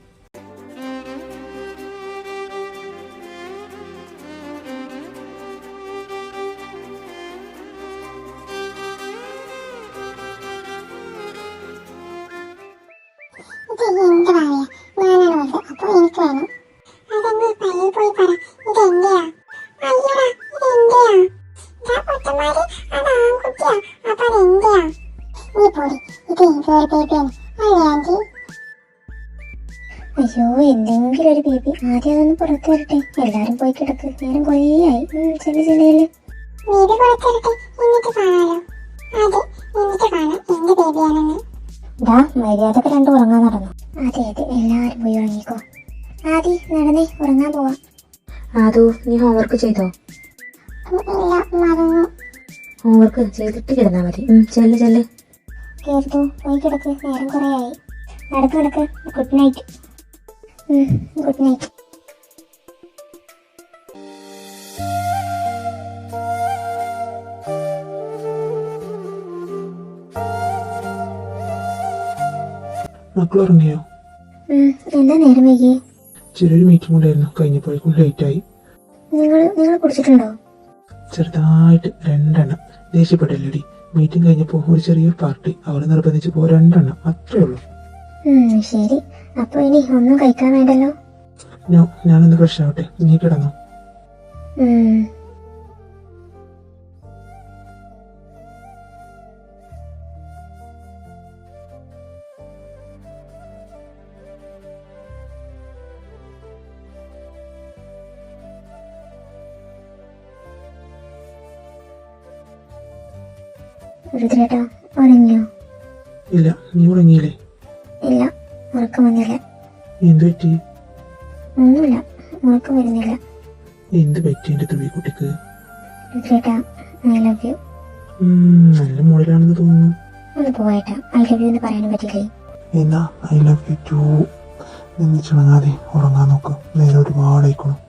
ബേബി. ആദ്യം അതൊന്ന് പുറത്ത് വരട്ടെ. എല്ലാരും പോയി കിടക്ക്. നേരം കുറേ ആയി. ചെല്ലു ചെല്ലു. വീട് പുറത്തിരട്ടെ, എന്നിട്ട് കാണാലോ. അതെ, എന്നിട്ട് കാണാം എന്റെ ബേബിയാണെന്ന്. ദാ മര്യാദക്ക് രണ്ട് ഉറങ്ങാൻ നടന്നു. അതെ അതെ, എല്ലാരും പോയി ഉറങ്ങിക്കോ. ആദി നടന്നേ, ഉറങ്ങാൻ പോവാം. ആദു, നീ ഹോംവർക്ക് ചെയ്തോ? ഇല്ല, മറന്നു. ഹോംവർക്ക് ചെയ്തിട്ട് കിടന്നാൽ മതി. ചെല്ല് ചെല്ല്. കേർത്തു, പോയി കിടക്ക്. നേരം കുറേ ആയി. നടക്ക് നടക്ക്. Good night. Good night. മക്കൾ ഉറങ്ങിയോ? എന്താ നേരം വൈകി? ചെറിയൊരു മീറ്റിംഗ് ഉണ്ടായിരുന്നു, കഴിഞ്ഞപ്പോഴേക്കും ലേറ്റായി. നിങ്ങൾ കുടിച്ചിട്ടുണ്ടോ? ചെറുതായിട്ട് 2 എണ്ണം. ദേഷ്യപ്പെട്ടല്ലേടി, മീറ്റിംഗ് കഴിഞ്ഞപ്പോൾ ഒരു ചെറിയൊരു പാർട്ടി, അവരെ നിർബന്ധിച്ചപ്പോൾ 2 എണ്ണം, അത്രേ ഉള്ളൂ. ശരി. അപ്പൊ ഇനി ഒന്നും കഴിക്കാൻ വേണ്ടല്ലോ. ഞാനൊന്ന് ഫ്രഷ് ആവട്ടെ, നീ കിടന്നോ. രുദ്രേട്ടാ, ഉറങ്ങിയോ? ഇല്ല, നീ ഉറങ്ങിയില്ലേ? ഇല്ല, ഉറക്കം വന്നില്ല. എന്ത് പറ്റി? ഒന്നുമില്ല, ഉറക്കം വരുന്നില്ല. എന്ത് പറ്റി എന്റെ തുള്ളിക്കുട്ടിക്ക്? രുദ്രേട്ടാ, ഐ ലവ് യു. നല്ല മോഡലാണെന്ന് തോന്നുന്നു. ഒന്ന് പോയേട്ടാ, ഐ ലവ് യു എന്ന് പറയാനും പറ്റില്ലേ? എന്നാ ഐ ലവ് യു ടു. നിന്നിച്ചുണങ്ങാതെ ഉറങ്ങാൻ നോക്ക്, നേരെ ഒരുപാടായിക്കോളും.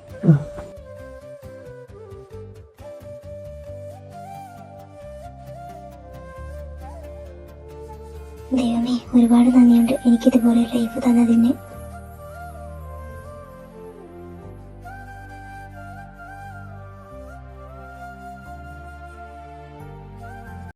ദൈവമേ, ഒരുപാട് നന്ദിയുണ്ട് എനിക്കിതുപോലെ ലൈഫ് തന്നതിന്.